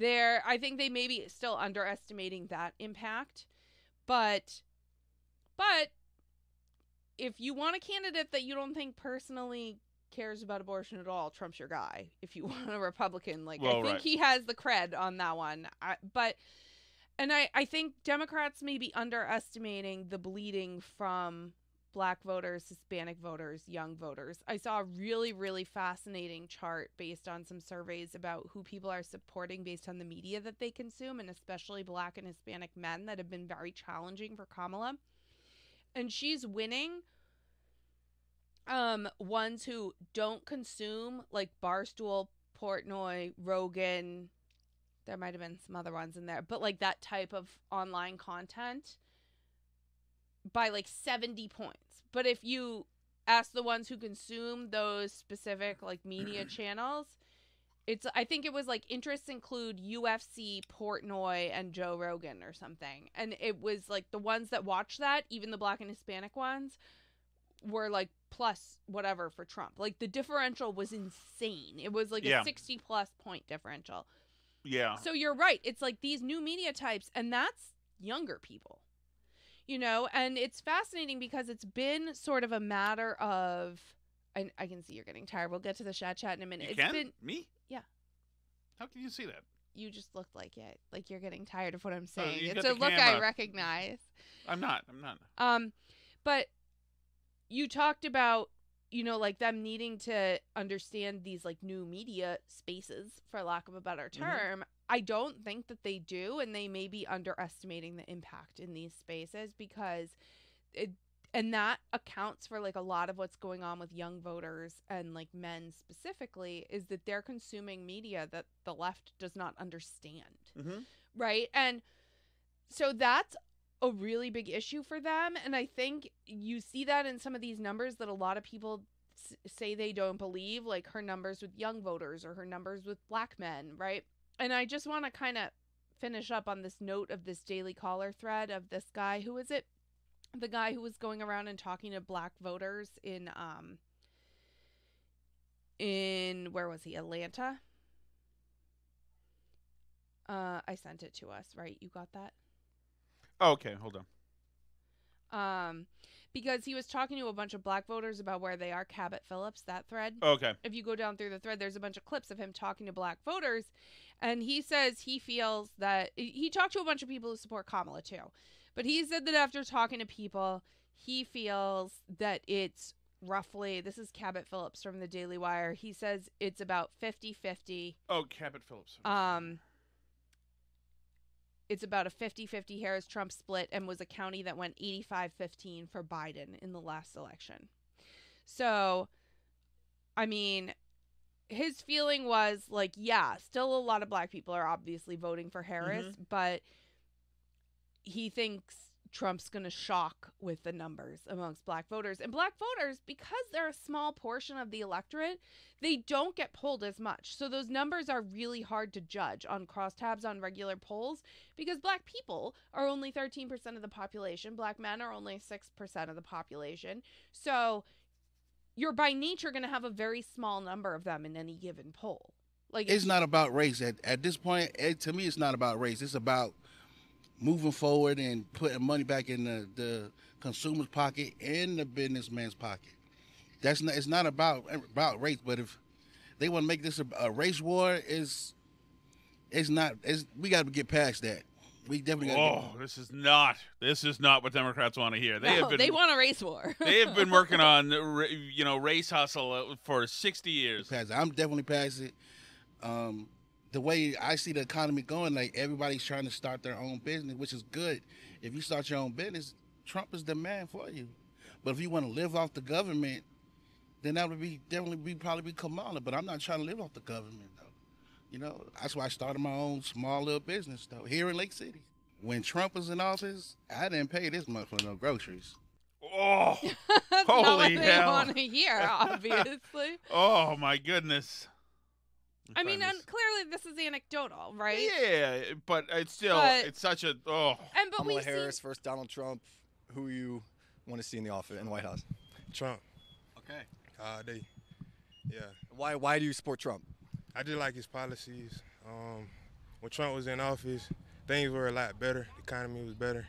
I think they may be still underestimating that impact, but if you want a candidate that you don't think personally cares about abortion at all, Trump's your guy. If you want a Republican, I think he has the cred on that one. I think Democrats may be underestimating the bleeding from black voters, Hispanic voters, young voters. I saw a really, really fascinating chart based on some surveys about who people are supporting based on the media that they consume, and especially black and Hispanic men that have been very challenging for Kamala. And she's winning ones who don't consume, like Barstool, Portnoy, Rogan. There might have been some other ones in there, but like that type of online content by like 70 points. But if you ask the ones who consume those specific like media channels, I think it was like interests include UFC, Portnoy, and Joe Rogan or something. And it was like the ones that watch that, even the black and Hispanic ones, were like plus whatever for Trump. Like the differential was insane. It was like a 60 plus point differential. Yeah. So you're right. It's like these new media types, and that's younger people, you know, and it's fascinating because it's been sort of a matter of, I can see you're getting tired. We'll get to the chat in a minute. Me? Yeah. How can you see that? You just looked like it. Like you're getting tired of what I'm saying. It's a look I recognize. I'm not. But you talked about, you know, like them needing to understand these like new media spaces, for lack of a better term. I don't think that they do, and they may be underestimating the impact in these spaces because and that accounts for like a lot of what's going on with young voters and like men specifically, is that they're consuming media that the left does not understand. Right. And so that's a really big issue for them. And I think you see that in some of these numbers that a lot of people say they don't believe, like her numbers with young voters or her numbers with black men. Right. And I just want to kind of finish up on this note of this Daily Caller thread of this guy. Who is it? The guy who was going around and talking to black voters in where was he? Atlanta. I sent it to us, right? You got that? Oh, okay, hold on. because he was talking to a bunch of black voters about where they are. Cabot Phillips, that thread. Okay. If you go down through the thread, there's a bunch of clips of him talking to black voters, and he says he feels that he talked to a bunch of people who support Kamala too, but he said that after talking to people, he feels that it's roughly, this is Cabot Phillips from the Daily Wire, he says it's about 50-50. Oh, Cabot Phillips. It's about a 50-50 Harris-Trump split, and was a county that went 85-15 for Biden in the last election. So, I mean, his feeling was like, yeah, still a lot of black people are obviously voting for Harris, but he thinks Trump's going to shock with the numbers amongst black voters. And black voters, because they're a small portion of the electorate, they don't get polled as much. So those numbers are really hard to judge on crosstabs on regular polls, because black people are only 13% of the population. Black men are only 6% of the population. So you're by nature going to have a very small number of them in any given poll. Like, it's not about race. At this point, to me, it's not about race. It's about moving forward and putting money back in the consumer's pocket and the businessman's pocket. It's not about race. But if they want to make this a race war, we got to get past that. We definitely got to this is not what Democrats want to hear. They want a race war. They have been working on race hustle for 60 years. I'm definitely past it. The way I see the economy going, like, everybody's trying to start their own business, which is good. If you start your own business, Trump is the man for you. But if you want to live off the government, then that would probably be Kamala. But I'm not trying to live off the government, though. That's why I started my own small little business, though, here in Lake City. When Trump was in office, I didn't pay this much for no groceries. Oh, that's holy not what hell! They want to hear, obviously. Oh my goodness. I mean, and clearly this is anecdotal, right? Yeah, but it's still, it's such a, Kamala Harris versus Donald Trump. Who you want to see in the White House? Trump. Okay. Yeah. Why do you support Trump? I just like his policies. When Trump was in office, things were a lot better. The economy was better.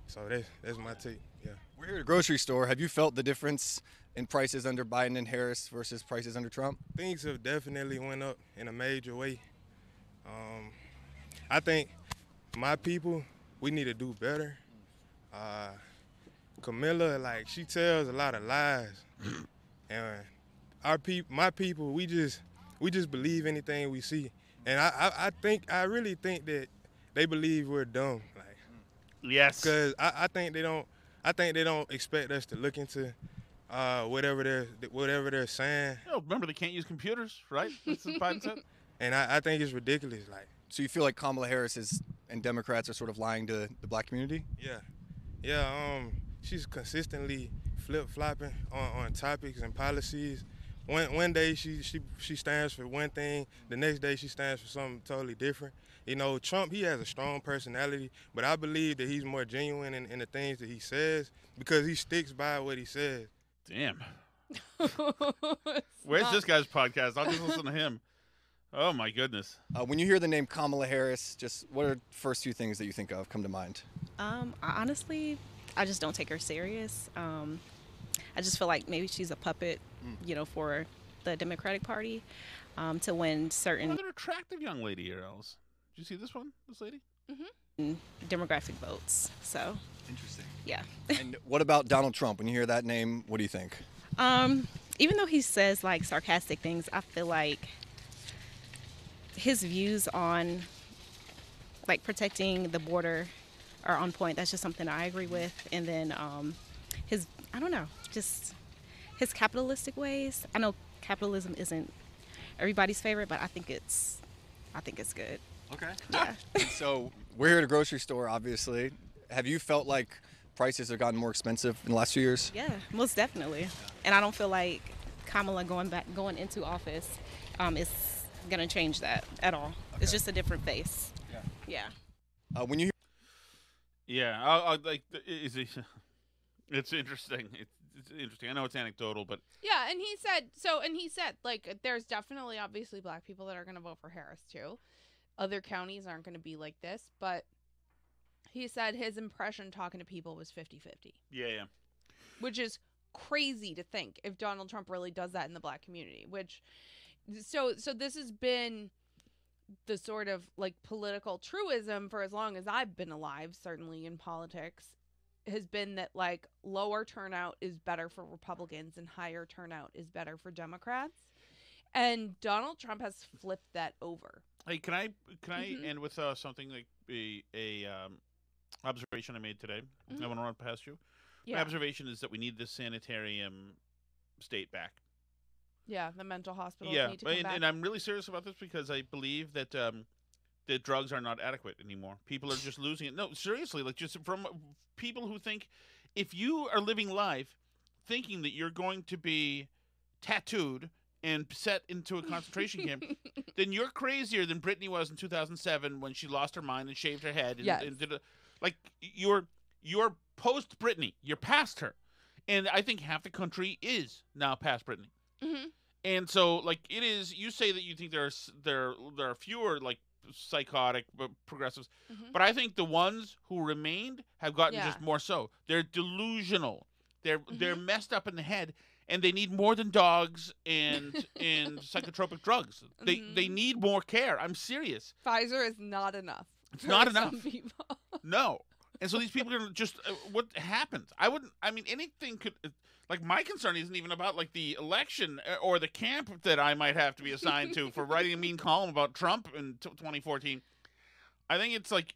So that's my take. Yeah. We're here at a grocery store. Have you felt the difference in prices under Biden and Harris versus prices under Trump? Things have definitely went up in a major way. I think my people, we need to do better. Camilla, like, she tells a lot of lies. And my people, we just believe anything we see. And I really think that they believe we're dumb. Like, yes. Because I think they don't expect us to look into whatever they're saying. Remember, they can't use computers, right? That's what Biden said. And I think it's ridiculous. Like, so you feel like Kamala Harris and Democrats are sort of lying to the black community? Yeah. She's consistently flip-flopping on topics and policies. One day she stands for one thing, the next day she stands for something totally different. Trump, he has a strong personality, but I believe that he's more genuine in the things that he says because he sticks by what he says. Damn. Where's this guy's podcast? I'll just listen to him. Oh, my goodness. When you hear the name Kamala Harris, just what are the first few things that you think of come to mind? Honestly, I just don't take her serious. I just feel like maybe she's a puppet, for the Democratic Party to win certain... Another attractive young lady here, Alice. Did you see this lady? Mm-hmm. Demographic votes, so... Interesting. Yeah. And what about Donald Trump? When you hear that name, what do you think? Even though he says, like, sarcastic things, I feel like his views on, like, protecting the border are on point. That's just something I agree with. And then his capitalistic ways. I know capitalism isn't everybody's favorite, but I think it's good. Okay. Yeah. So we're here at a grocery store, obviously. Have you felt like prices have gotten more expensive in the last few years? Yeah, most definitely. And I don't feel like Kamala going into office is going to change that at all. Okay. It's just a different face. Yeah. When you hear... It's interesting. It's interesting. I know it's anecdotal, but... Yeah, and he said, like, there's definitely, obviously, black people that are going to vote for Harris, too. Other counties aren't going to be like this, but he said his impression talking to people was 50-50. Yeah. which is crazy to think if Donald Trump really does that in the black community. So this has been the sort of like political truism for as long as I've been alive, certainly in politics, has been that like lower turnout is better for Republicans and higher turnout is better for Democrats. And Donald Trump has flipped that over. Hey, can I end with something like a observation I made today? I want to run past you. Yeah. My observation is that we need the sanitarium state back. Yeah, the mental hospitals Yeah, need to come back. and I'm really serious about this because I believe that the drugs are not adequate anymore. People are just losing it. No, seriously, like just from people who think if you are living life thinking that you're going to be tattooed and set into a concentration camp, then you're crazier than Britney was in 2007 when she lost her mind and shaved her head. And did like you're post Britney. You're past her, and I think half the country is now past Britney. Mm-hmm. And so, like it is. You say that you think there are fewer like psychotic progressives, but I think the ones who remained have gotten just more so. They're delusional. They're messed up in the head. And they need more than dogs and psychotropic drugs. They need more care. I'm serious. Pfizer is not enough. It's not enough. Some people. No. And so these people are just what happens? Anything could. Like my concern isn't even about like the election or the camp that I might have to be assigned to for writing a mean column about Trump in 2014. I think it's like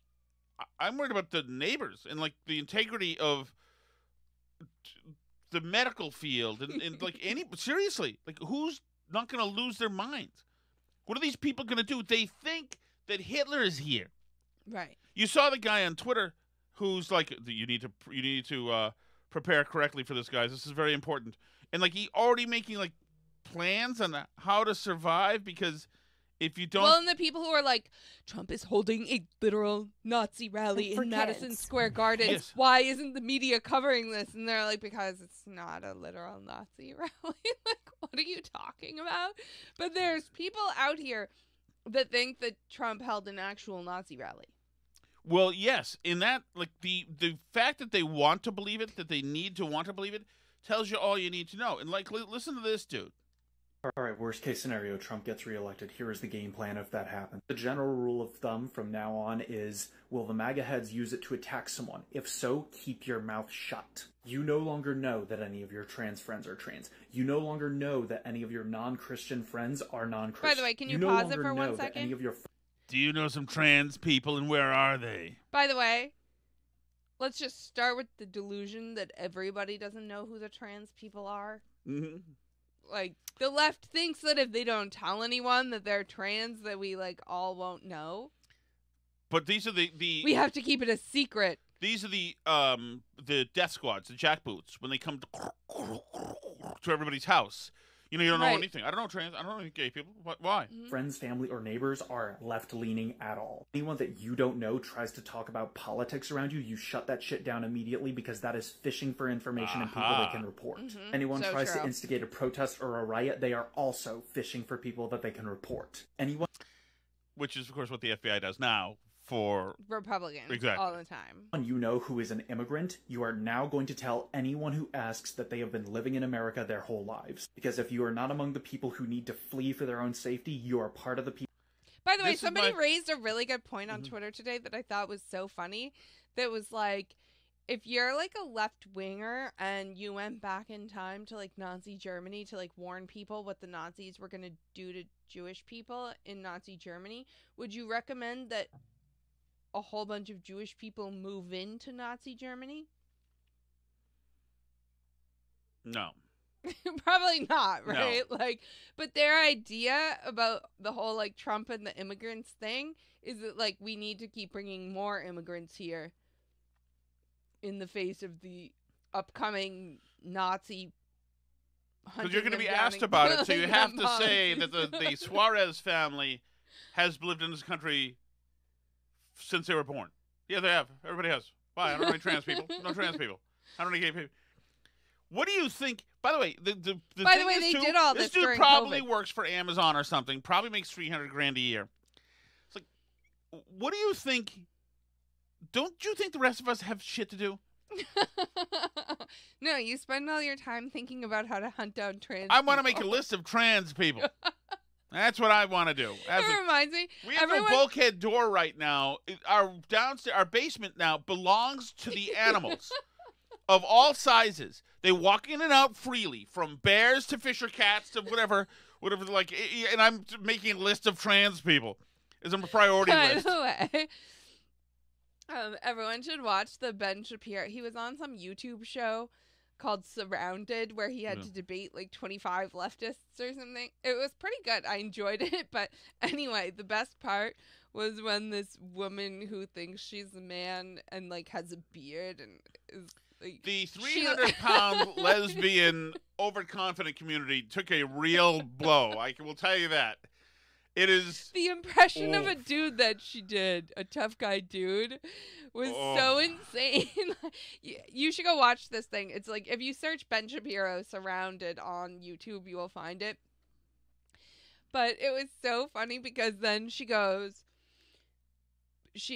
I'm worried about the neighbors and like the integrity of the medical field and like seriously, like who's not going to lose their minds? What are these people going to do? They think that Hitler is here. Right. You saw the guy on Twitter who's like, you need to prepare correctly for this, guys. This is very important. And like he already making like plans on how to survive because if you don't. Well, and the people who are like, Trump is holding a literal Nazi rally in Madison Square Garden. Yes. Why isn't the media covering this? And they're like, because it's not a literal Nazi rally. Like, what are you talking about? But there's people out here that think that Trump held an actual Nazi rally. Well, yes. In that, like the fact that they want to believe it, that they need to want to believe it, tells you all you need to know. And like, listen to this dude. All right, worst case scenario, Trump gets reelected. Here is the game plan if that happens. The general rule of thumb from now on is, will the MAGA heads use it to attack someone? If so, keep your mouth shut. You no longer know that any of your trans friends are trans. You no longer know that any of your non-Christian friends are non-Christian. By the way, can you pause it for 1 second? Any of your Do you know some trans people and where are they? By the way, let's just start with the delusion that everybody doesn't know who the trans people are. Mm-hmm. Like, the left thinks that if they don't tell anyone that they're trans, that we, like, all won't know. But these are the We have to keep it a secret. These are the death squads, the jackboots, when they come to everybody's house. You know, you don't know anything. I don't know trans. I don't know any gay people. Why? friends, family, or neighbors are left-leaning at all. Anyone that you don't know tries to talk about politics around you, you shut that shit down immediately because that is fishing for information and people they can report. Anyone So tries true. to instigate a protest or a riot, they are also fishing for people that they can report. Anyone Which is, of course, what the FBI does now for Republicans Exactly. all the time. you know who is an immigrant, you are now going to tell anyone who asks that they have been living in America their whole lives. Because if you are not among the people who need to flee for their own safety, you are part of the people. By the way, This is somebody my- raised a really good point on Twitter today that I thought was so funny. That was like, if you're like a left winger and you went back in time to like Nazi Germany to like warn people what the Nazis were going to do to Jewish people in Nazi Germany, would you recommend that a whole bunch of Jewish people move into Nazi Germany? no. Probably not, right? Like, but their idea about the whole like Trump and the immigrants thing is that like we need to keep bringing more immigrants here in the face of the upcoming Nazi. Because you're going to hunting be them down asked and about it, so killing you have them to all. say that the Suarez family has lived in this country since they were born. Yeah, they have. Everybody has. Why? I don't know any trans people. No trans people. I don't know any gay people. What do you think? By the way, the By the thing way, is, they too, did all this this dude during probably COVID. works for Amazon or something. Probably makes $300,000 a year. It's like, what do you think? Don't you think the rest of us have shit to do? No, you spend all your time thinking about how to hunt down trans I want to people. make a list of trans people. That's what I want to do. It reminds me. We have a bulkhead door right now. Our downstairs, our basement now belongs to the animals of all sizes. They walk in and out freely, from bears to fisher cats to whatever. Like, and I'm making a list of trans people. It's a priority list. By the way, everyone should watch the Ben Shapiro. He was on some YouTube show called Surrounded, where he had to debate like 25 leftists or something. It was pretty good. I enjoyed it. But anyway, the best part was when this woman who thinks she's a man and like has a beard and is like, the 300-pound lesbian overconfident community took a real blow. I will tell you that. It is the impression of a dude that she did, a tough guy dude, was so insane. You should go watch this thing. It's like, if you search Ben Shapiro Surrounded on YouTube, you will find it. But it was so funny because then she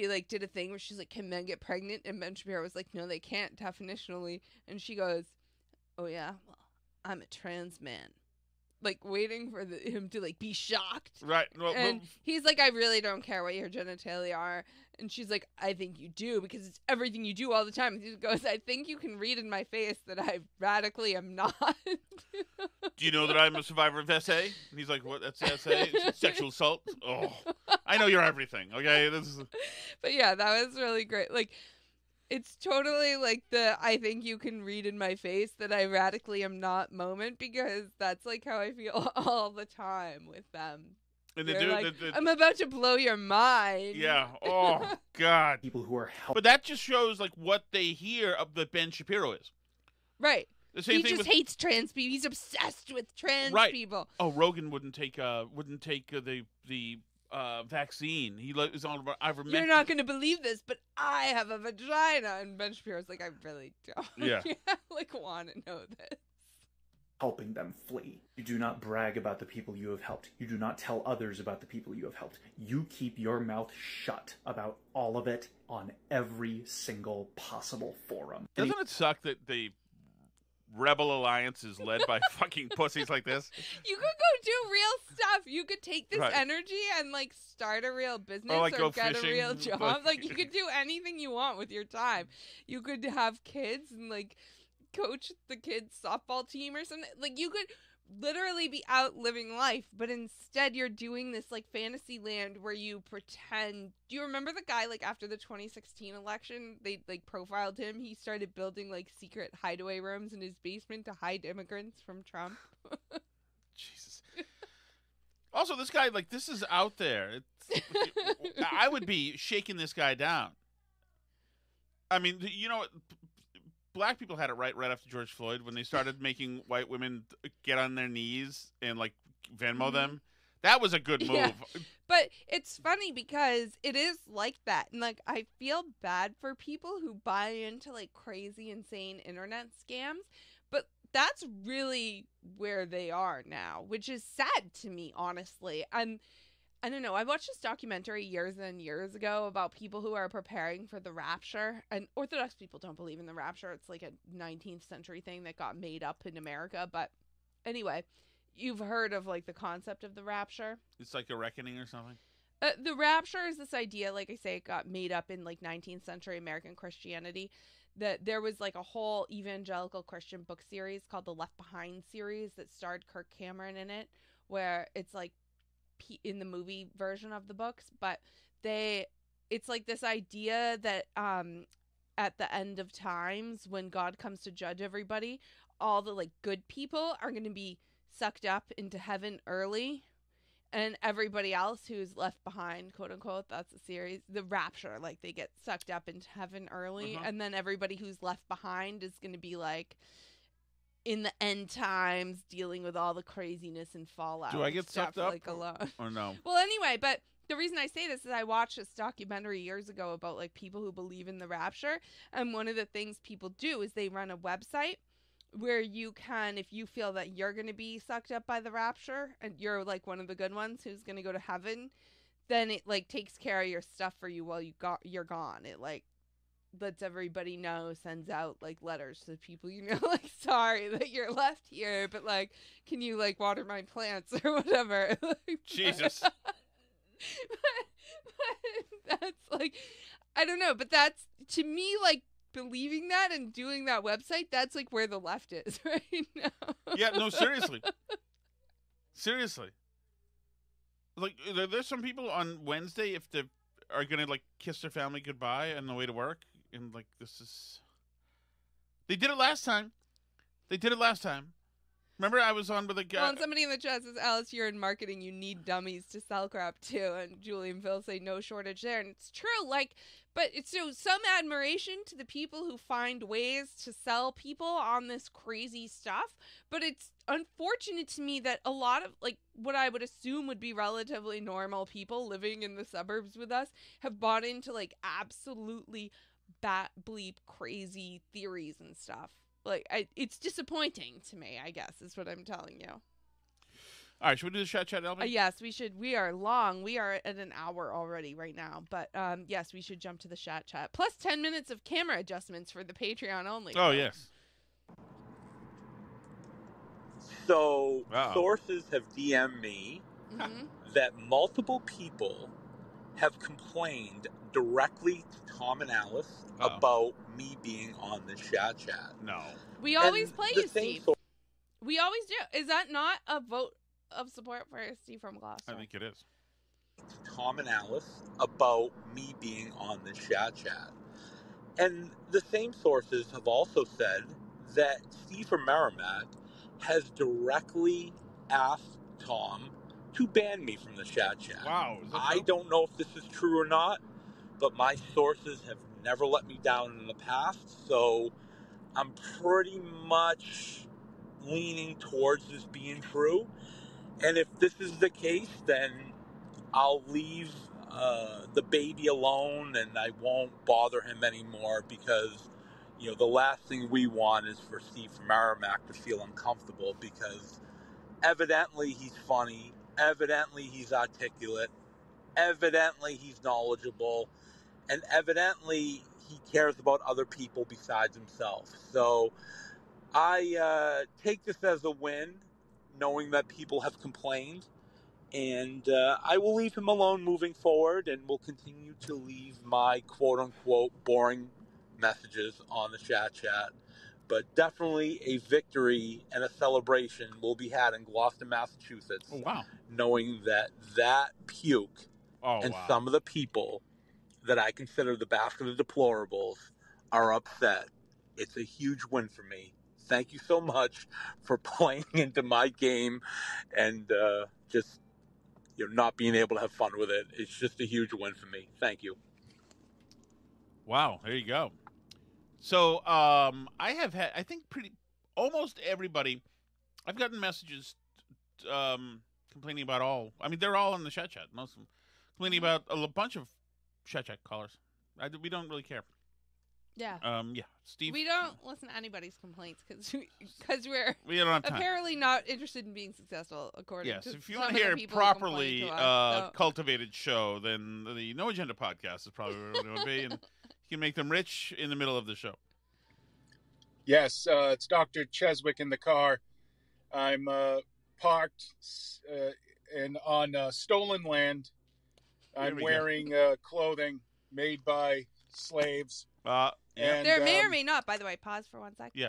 like did a thing where she's like, can men get pregnant? And Ben Shapiro was like, no, they can't definitionally. And she goes, oh yeah, well, I'm a trans man. Like, waiting for him to, like, be shocked. Right. Well, and he's like, I really don't care what your genitalia are. And she's like, I think you do, because it's everything you do all the time. And he goes, I think you can read in my face that I radically am not. Do you know that I'm a survivor of SA? And he's like, what? That's SA? Sexual assault? Oh, I know you're everything, okay? But yeah, that was really great. Like, it's totally like the I think you can read in my face that I radically am not moment, because that's like how I feel all the time with them. And I'm about to blow your mind. Yeah. Oh, God. People who are But that just shows like what they hear of the Ben Shapiro is. Right. The same he thing just hates trans people. He's obsessed with trans people. Oh, Rogan wouldn't take the vaccine. He is all about ivermectin. You're not going to believe this, but I have a vagina. And Ben Shapiro's like, I really don't. Yeah. Like, want to know this. Helping them flee. You do not brag about the people you have helped. You do not tell others about the people you have helped. You keep your mouth shut about all of it on every single possible forum. Doesn't it suck that the Rebel Alliance is led by fucking pussies like this? You could go do real stuff. You could take this energy and like start a real business or get fishing. A real job. Like, you could do anything you want with your time. You could have kids and like coach the kids' softball team or something. Like, you could literally be out living life, but instead you're doing this like fantasy land where you pretend. Do you remember the guy, like, after the 2016 election, they like profiled him? He started building like secret hideaway rooms in his basement to hide immigrants from Trump. Jesus. Also, this guy, like, this is out there. I would be shaking this guy down. I mean, you know what? Black people had it right after George Floyd when they started making white women get on their knees and like Venmo them. That was a good move. Yeah. But it's funny because it is like that. And like, I feel bad for people who buy into like crazy, insane internet scams. But that's really where they are now, which is sad to me, honestly. I don't know. I watched this documentary years and years ago about people who are preparing for the rapture. And Orthodox people don't believe in the rapture. It's like a 19th century thing that got made up in America. But anyway, you've heard of like the concept of the rapture. It's like a reckoning or something. The rapture is this idea, like I say, it got made up in like 19th century American Christianity. That there was like a whole evangelical Christian book series called the Left Behind series that starred Kirk Cameron in it, where it's like in the movie version of the books, but it's like this idea that at the end of times, when God comes to judge everybody, all the like good people are going to be sucked up into heaven early, and everybody else who's left behind, quote unquote, that's the series, the rapture, like they get sucked up into heaven early, and then everybody who's left behind is going to be like in the end times dealing with all the craziness and fallout. Do I get sucked up like alone? Or no? Well, anyway, but the reason I say this is I watched this documentary years ago about like people who believe in the rapture, and one of the things people do is they run a website where you can, if you feel that you're going to be sucked up by the rapture and you're like one of the good ones who's going to go to heaven, then it like takes care of your stuff for you while you're gone. It like lets everybody know, sends out like letters to people, like, sorry that you're left here, but like, can you like water my plants or whatever? Jesus. But that's like, I don't know, but that's, to me, like, believing that and doing that website, that's like where the left is right now. Yeah, no, seriously. Seriously. Like, there's some people on Wednesday, if they are going to, like, kiss their family goodbye on the way to work. And, like, this is... They did it last time. Remember, I was on with a guy... Well, and somebody in the chat says, Alice, you're in marketing. You need dummies to sell crap, too. And Julie and Phil say no shortage there. And it's true. Like, but it's so some admiration to the people who find ways to sell people on this crazy stuff. But it's unfortunate to me that a lot of, like, what I would assume would be relatively normal people living in the suburbs with us have bought into, like, absolutely bat bleep crazy theories and stuff. Like, it's disappointing to me, I guess, is what I'm telling you. All right, should we do the chat, Elvin? Yes, we should. We are long. We are at an hour already right now. But, yes, we should jump to the chat. Plus 10 minutes of camera adjustments for the Patreon only. Oh, yes. So, sources have DM'd me that multiple people have complained directly to Tom and Alice about me being on the chat. No. We always play you, Steve. We always do. Is that not a vote of support for Steve from Gloucester? I think it is. Tom and Alice about me being on the chat. And the same sources have also said that Steve from Merrimack has directly asked Tom to ban me from the chat. Wow. I don't know if this is true or not, but my sources have never let me down in the past, so I'm pretty much leaning towards this being true. And if this is the case, then I'll leave the baby alone and I won't bother him anymore, because the last thing we want is for Steve from Merrimack to feel uncomfortable, because evidently he's funny, evidently he's articulate, evidently he's knowledgeable, and evidently he cares about other people besides himself. So I take this as a win, knowing that people have complained, and I will leave him alone moving forward, and will continue to leave my quote-unquote boring messages on the chat. But definitely a victory and a celebration will be had in Gloucester, Massachusetts. Oh, wow. Knowing that puke some of the people that I consider the basket of deplorables are upset. It's a huge win for me. Thank you so much for playing into my game and just not being able to have fun with it. It's just a huge win for me. Thank you. Wow, there you go. So I have had, I think, almost everybody, I've gotten messages complaining about all. I mean, they're all in the chat. Most of them complaining about a bunch of chat callers. We don't really care. Yeah. Yeah. Steve. We don't listen to anybody's complaints because we don't have time. Apparently not interested in being successful, according to if you want some to hear of the people properly so. cultivated show, then the No Agenda podcast is probably where it would be, and you can make them rich in the middle of the show. Yes, it's Dr. Cheswick in the car. I'm parked on stolen land. I'm wearing clothing made by slaves. And, there may or may not, by the way, pause for 1 sec. Yeah.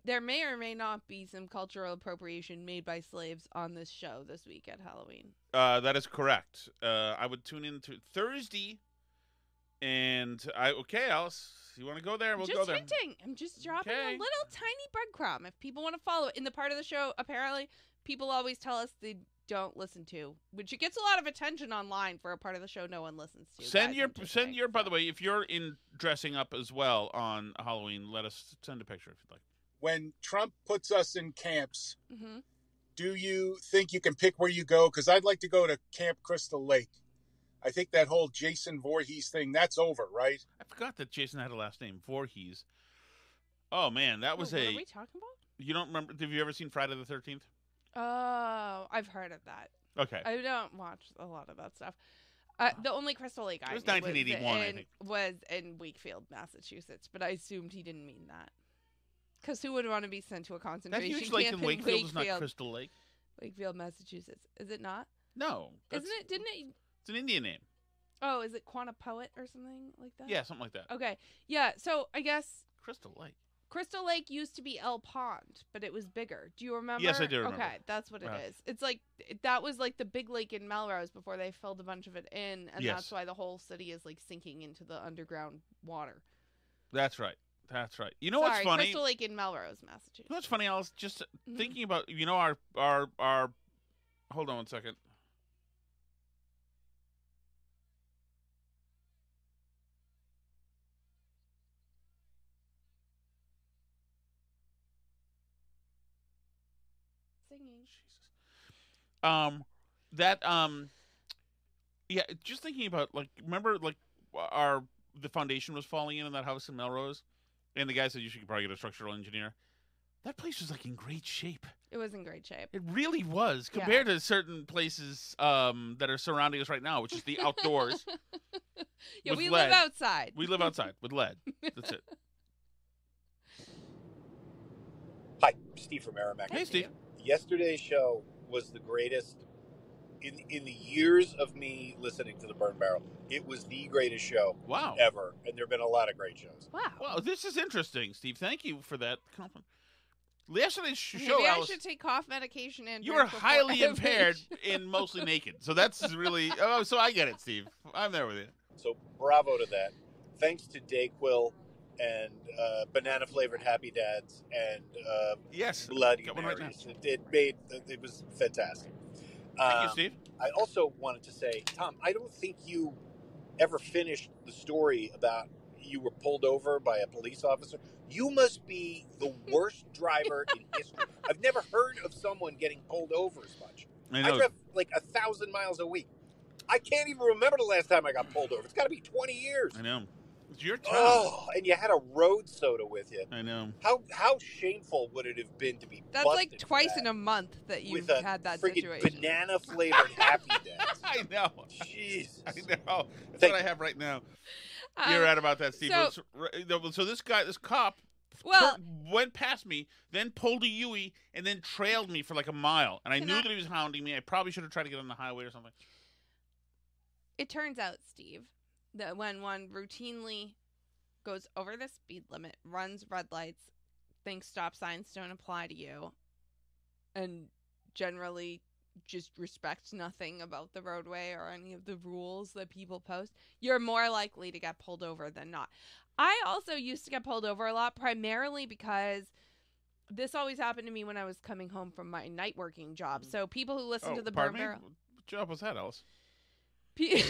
There may or may not be some cultural appropriation made by slaves on this show this week at Halloween. That is correct. I would tune in to Thursday, and Alice, you want to go there? We'll go there. Just hinting. I'm just dropping a little tiny breadcrumb. If people want to follow it in the part of the show, apparently people always tell us they don't listen to, which it gets a lot of attention online for a part of the show no one listens to. Send your by the way, if you're in dressing up as well on Halloween, let us send a picture if you'd like. When Trump puts us in camps, do you think you can pick where you go? Because I'd like to go to Camp Crystal Lake. I think that whole Jason Voorhees thing, that's over, right? I forgot that Jason had a last name, Voorhees. Oh, man, that was what are we talking about? You don't remember? Have you ever seen Friday the 13th? Oh, I've heard of that. Okay. I don't watch a lot of that stuff. The only Crystal Lake I It was knew 1981, I think. was in Wakefield, Massachusetts, but I assumed he didn't mean that. Because who would want to be sent to a That concentration huge lake camp in Wakefield is not Crystal Lake. Wakefield, Massachusetts. Is it not? No. Isn't it? Didn't it? It's an Indian name. Oh, is it Quannapoet or something like that? Yeah, something like that. Okay. Yeah, so I guess Crystal Lake. Crystal Lake used to be Elm Pond, but it was bigger. Do you remember? Yes, I do remember. Okay, that's what it Right. is. It's like that was like the big lake in Melrose before they filled a bunch of it in, and Yes. that's why the whole city is like sinking into the underground water. That's right. That's right. You know Sorry, what's funny? Crystal Lake in Melrose, Massachusetts. You know what's funny? I was just Mhm. thinking about, our hold on one second. Singing. Yeah, just thinking about, like, remember, like, the foundation was falling in that house in Melrose, and the guy said you should probably get a structural engineer. That place was, like, in great shape. It was in great shape. It really was, Yeah. compared to certain places that are surrounding us right now, which is the outdoors. Yeah, with we lead. live outside. We live outside with lead. That's it. Hi, Steve from Merrimack. Hey, Steve. Yesterday's show was the greatest in the years of me listening to the Burn Barrel. It was the greatest show ever, and there have been a lot of great shows. Wow. Well, this is interesting, Steve. Thank you for that compliment. Yesterday's show, Maybe I Alice, should take cough medication and you drink were before highly every impaired show. and mostly naked. So that's really... Oh, so I get it, Steve. I'm there with you. So bravo to that. Thanks to Dayquil and banana-flavored Happy Dads and yes, Bloody got one right Marys. It was fantastic. Thank you, Steve. I also wanted to say, Tom, I don't think you ever finished the story about you were pulled over by a police officer. You must be the worst driver in history. I've never heard of someone getting pulled over as much. I know. drive like 1,000 miles a week. I can't even remember the last time I got pulled over. It's got to be 20 years. I know. It's your turn. Oh, and you had a road soda with you. I know. How shameful would it have been to be That's busted like for twice that in a month that you've with a had that friggin' situation. banana-flavored Happy Dads? I know. Jesus. I know. That's Thank what I you. have right now. You're right about that, Steve. So this cop went past me, then pulled a Yui, and then trailed me for like a mile. And I knew that he was hounding me. I probably should have tried to get on the highway or something. It turns out, Steve, that when one routinely goes over the speed limit, runs red lights, thinks stop signs don't apply to you, and generally just respects nothing about the roadway or any of the rules that people post, you're more likely to get pulled over than not. I also used to get pulled over a lot, primarily because this always happened to me when I was coming home from my night working job. So people who listen to the Burn Barrel... What job was that, Alice? People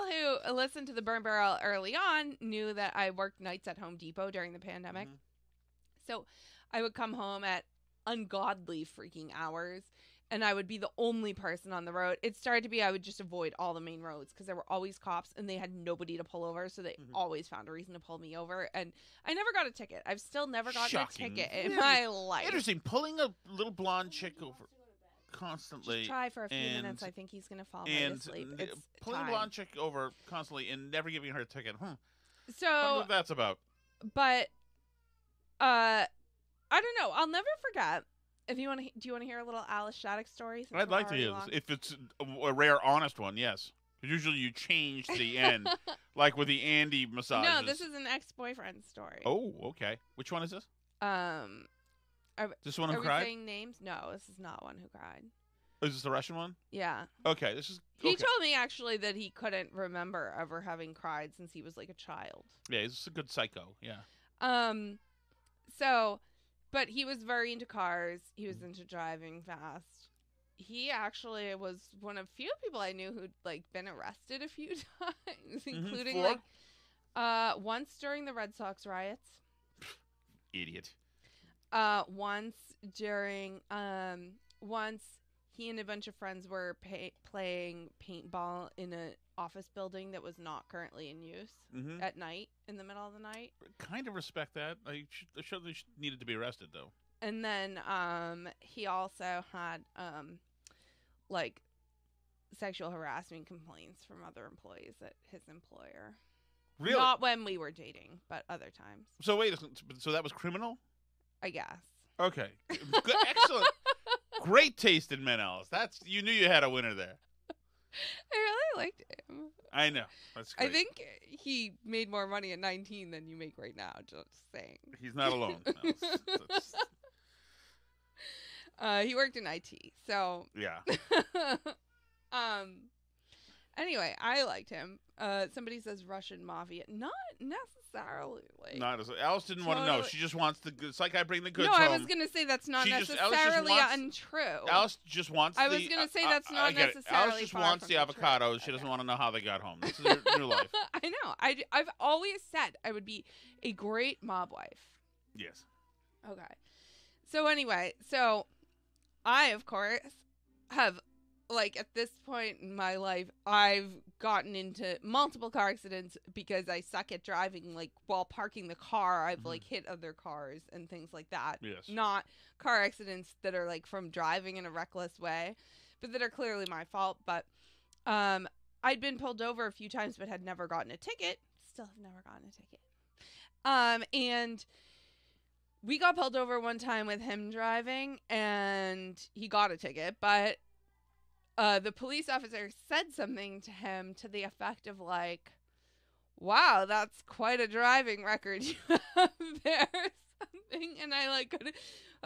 who listened to the Burn Barrel early on knew that I worked nights at Home Depot during the pandemic. Mm-hmm. So I would come home at ungodly freaking hours, and I would be the only person on the road. It started to be I would just avoid all the main roads because there were always cops, and they had nobody to pull over, so they always found a reason to pull me over. And I never got a ticket. I've still never gotten Shocking. a ticket in my life. Interesting. Pulling a little blonde chick over constantly. Just try for a few minutes. I think he's going to fall right asleep. It's pulling time. a blonde chick over constantly and never giving her a ticket. So I wonder what that's about. But I don't know. I'll never forget. If you want to, do you want to hear a little Alice Shattuck story? Since I'd we're like to already hear long? this. If it's a rare, honest one, yes. 'Cause usually you change the end, like with the Andy massages. No, this is an ex-boyfriend story. Oh, okay. Which one is this? This one who are cried? we saying names? No, this is not one who cried. Is this the Russian one? Yeah. Okay, this is. He okay. told me actually that he couldn't remember ever having cried since he was like a child. Yeah, he's a good psycho. Yeah. So, but he was very into cars. He was into driving fast. He actually was one of few people I knew who'd like been arrested a few times, including For? like once during the Red Sox riots. Idiot. Once during once he and a bunch of friends were playing paintball in an office building that was not currently in use at night, in the middle of the night. Kind of respect that. I should needed to be arrested though. And then he also had like sexual harassment complaints from other employees at his employer. Really? Not when we were dating, but other times. So wait, so that was criminal? I guess. Okay. Good, excellent. Great taste in men, Alice. You knew you had a winner there. I really liked him. I know. That's great. I think he made more money at 19 than you make right now. Just saying. He's not alone. He worked in IT, so yeah. Anyway, I liked him. Somebody says Russian mafia. Not necessarily. Like, Alice didn't want to know. She just wants the good. It's like I bring the goods home. home. No, I was going to say that's not Alice necessarily wants, untrue. Alice just wants I was going to say that's not necessarily Alice just wants the avocados. She doesn't want to know how they got home. This is her new life. I know. I've always said I would be a great mob wife. Yes. Okay. So anyway, I, of course, have, like, at this point in my life, I've gotten into multiple car accidents because I suck at driving. Like, while parking the car, I've, like, hit other cars and things like that. Yes. Not car accidents that are, like, from driving in a reckless way, but that are clearly my fault. But I'd been pulled over a few times but had never gotten a ticket. Still have never gotten a ticket. And we got pulled over one time with him driving, and he got a ticket, but the police officer said something to him to the effect of, like, wow, that's quite a driving record you have there, or something. And I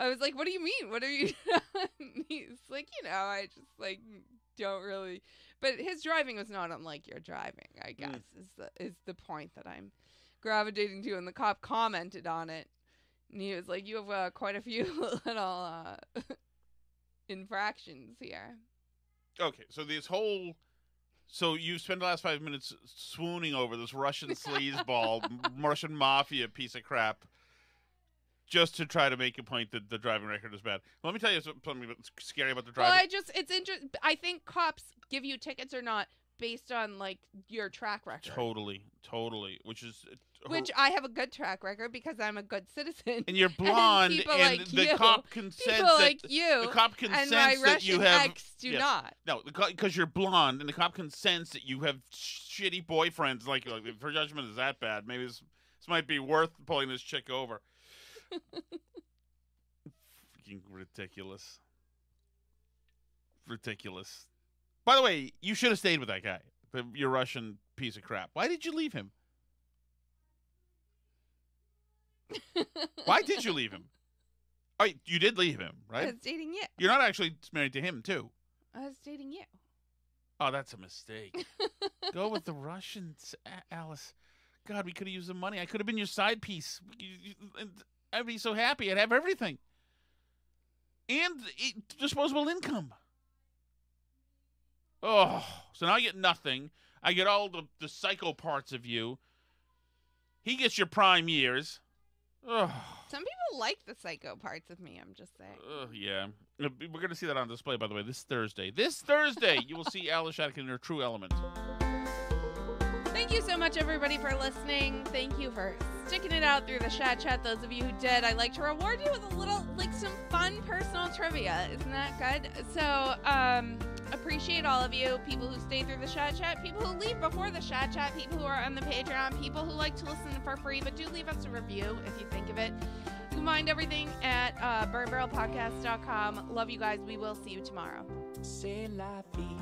was like, what do you mean? What are you doing? He's like, I just, like, don't really. But his driving was not unlike your driving, I guess, is the point that I'm gravitating to. And the cop commented on it. And he was like, you have quite a few little infractions here. Okay, so you spent the last 5 minutes swooning over this Russian sleazeball, Russian mafia piece of crap, just to try to make a point that the driving record is bad. Let me tell you something scary about the driving. Well, it's interesting. I think cops give you tickets or not based on, like, your track record. Totally. Which I have a good track record because I'm a good citizen. And you're blonde, and the cop can sense that the cop can and sense my that Russian you have. ex do not. No, because you're blonde, and the cop can sense that you have shitty boyfriends. Like if her judgment is that bad, maybe this might be worth pulling this chick over. Freaking ridiculous. By the way, you should have stayed with that guy, your Russian piece of crap. Why did you leave him? Why did you leave him? Oh, you did leave him, right? I was dating you. You're not actually married to him, too. I was dating you. Oh, that's a mistake. Go with the Russians, Alice. God, we could have used the money. I could have been your side piece. I'd be so happy. I'd have everything. And disposable income. Oh, so now I get nothing. I get all the psycho parts of you. He gets your prime years. Ugh. Some people like the psycho parts of me, I'm just saying. Yeah. We're going to see that on display, by the way, this Thursday. You will see Alice Shattuck in her true element. Thank you so much, everybody, for listening. Thank you for sticking it out through the chat. Those of you who did, I'd like to reward you with a little, like, some fun personal trivia. Isn't that good? So, appreciate all of you, people who stay through the chat, people who leave before the chat, people who are on the Patreon, people who like to listen for free, but do leave us a review if you think of it. You can find everything at burnbarrelpodcast.com. Love you guys. We will see you tomorrow. C'est la vie.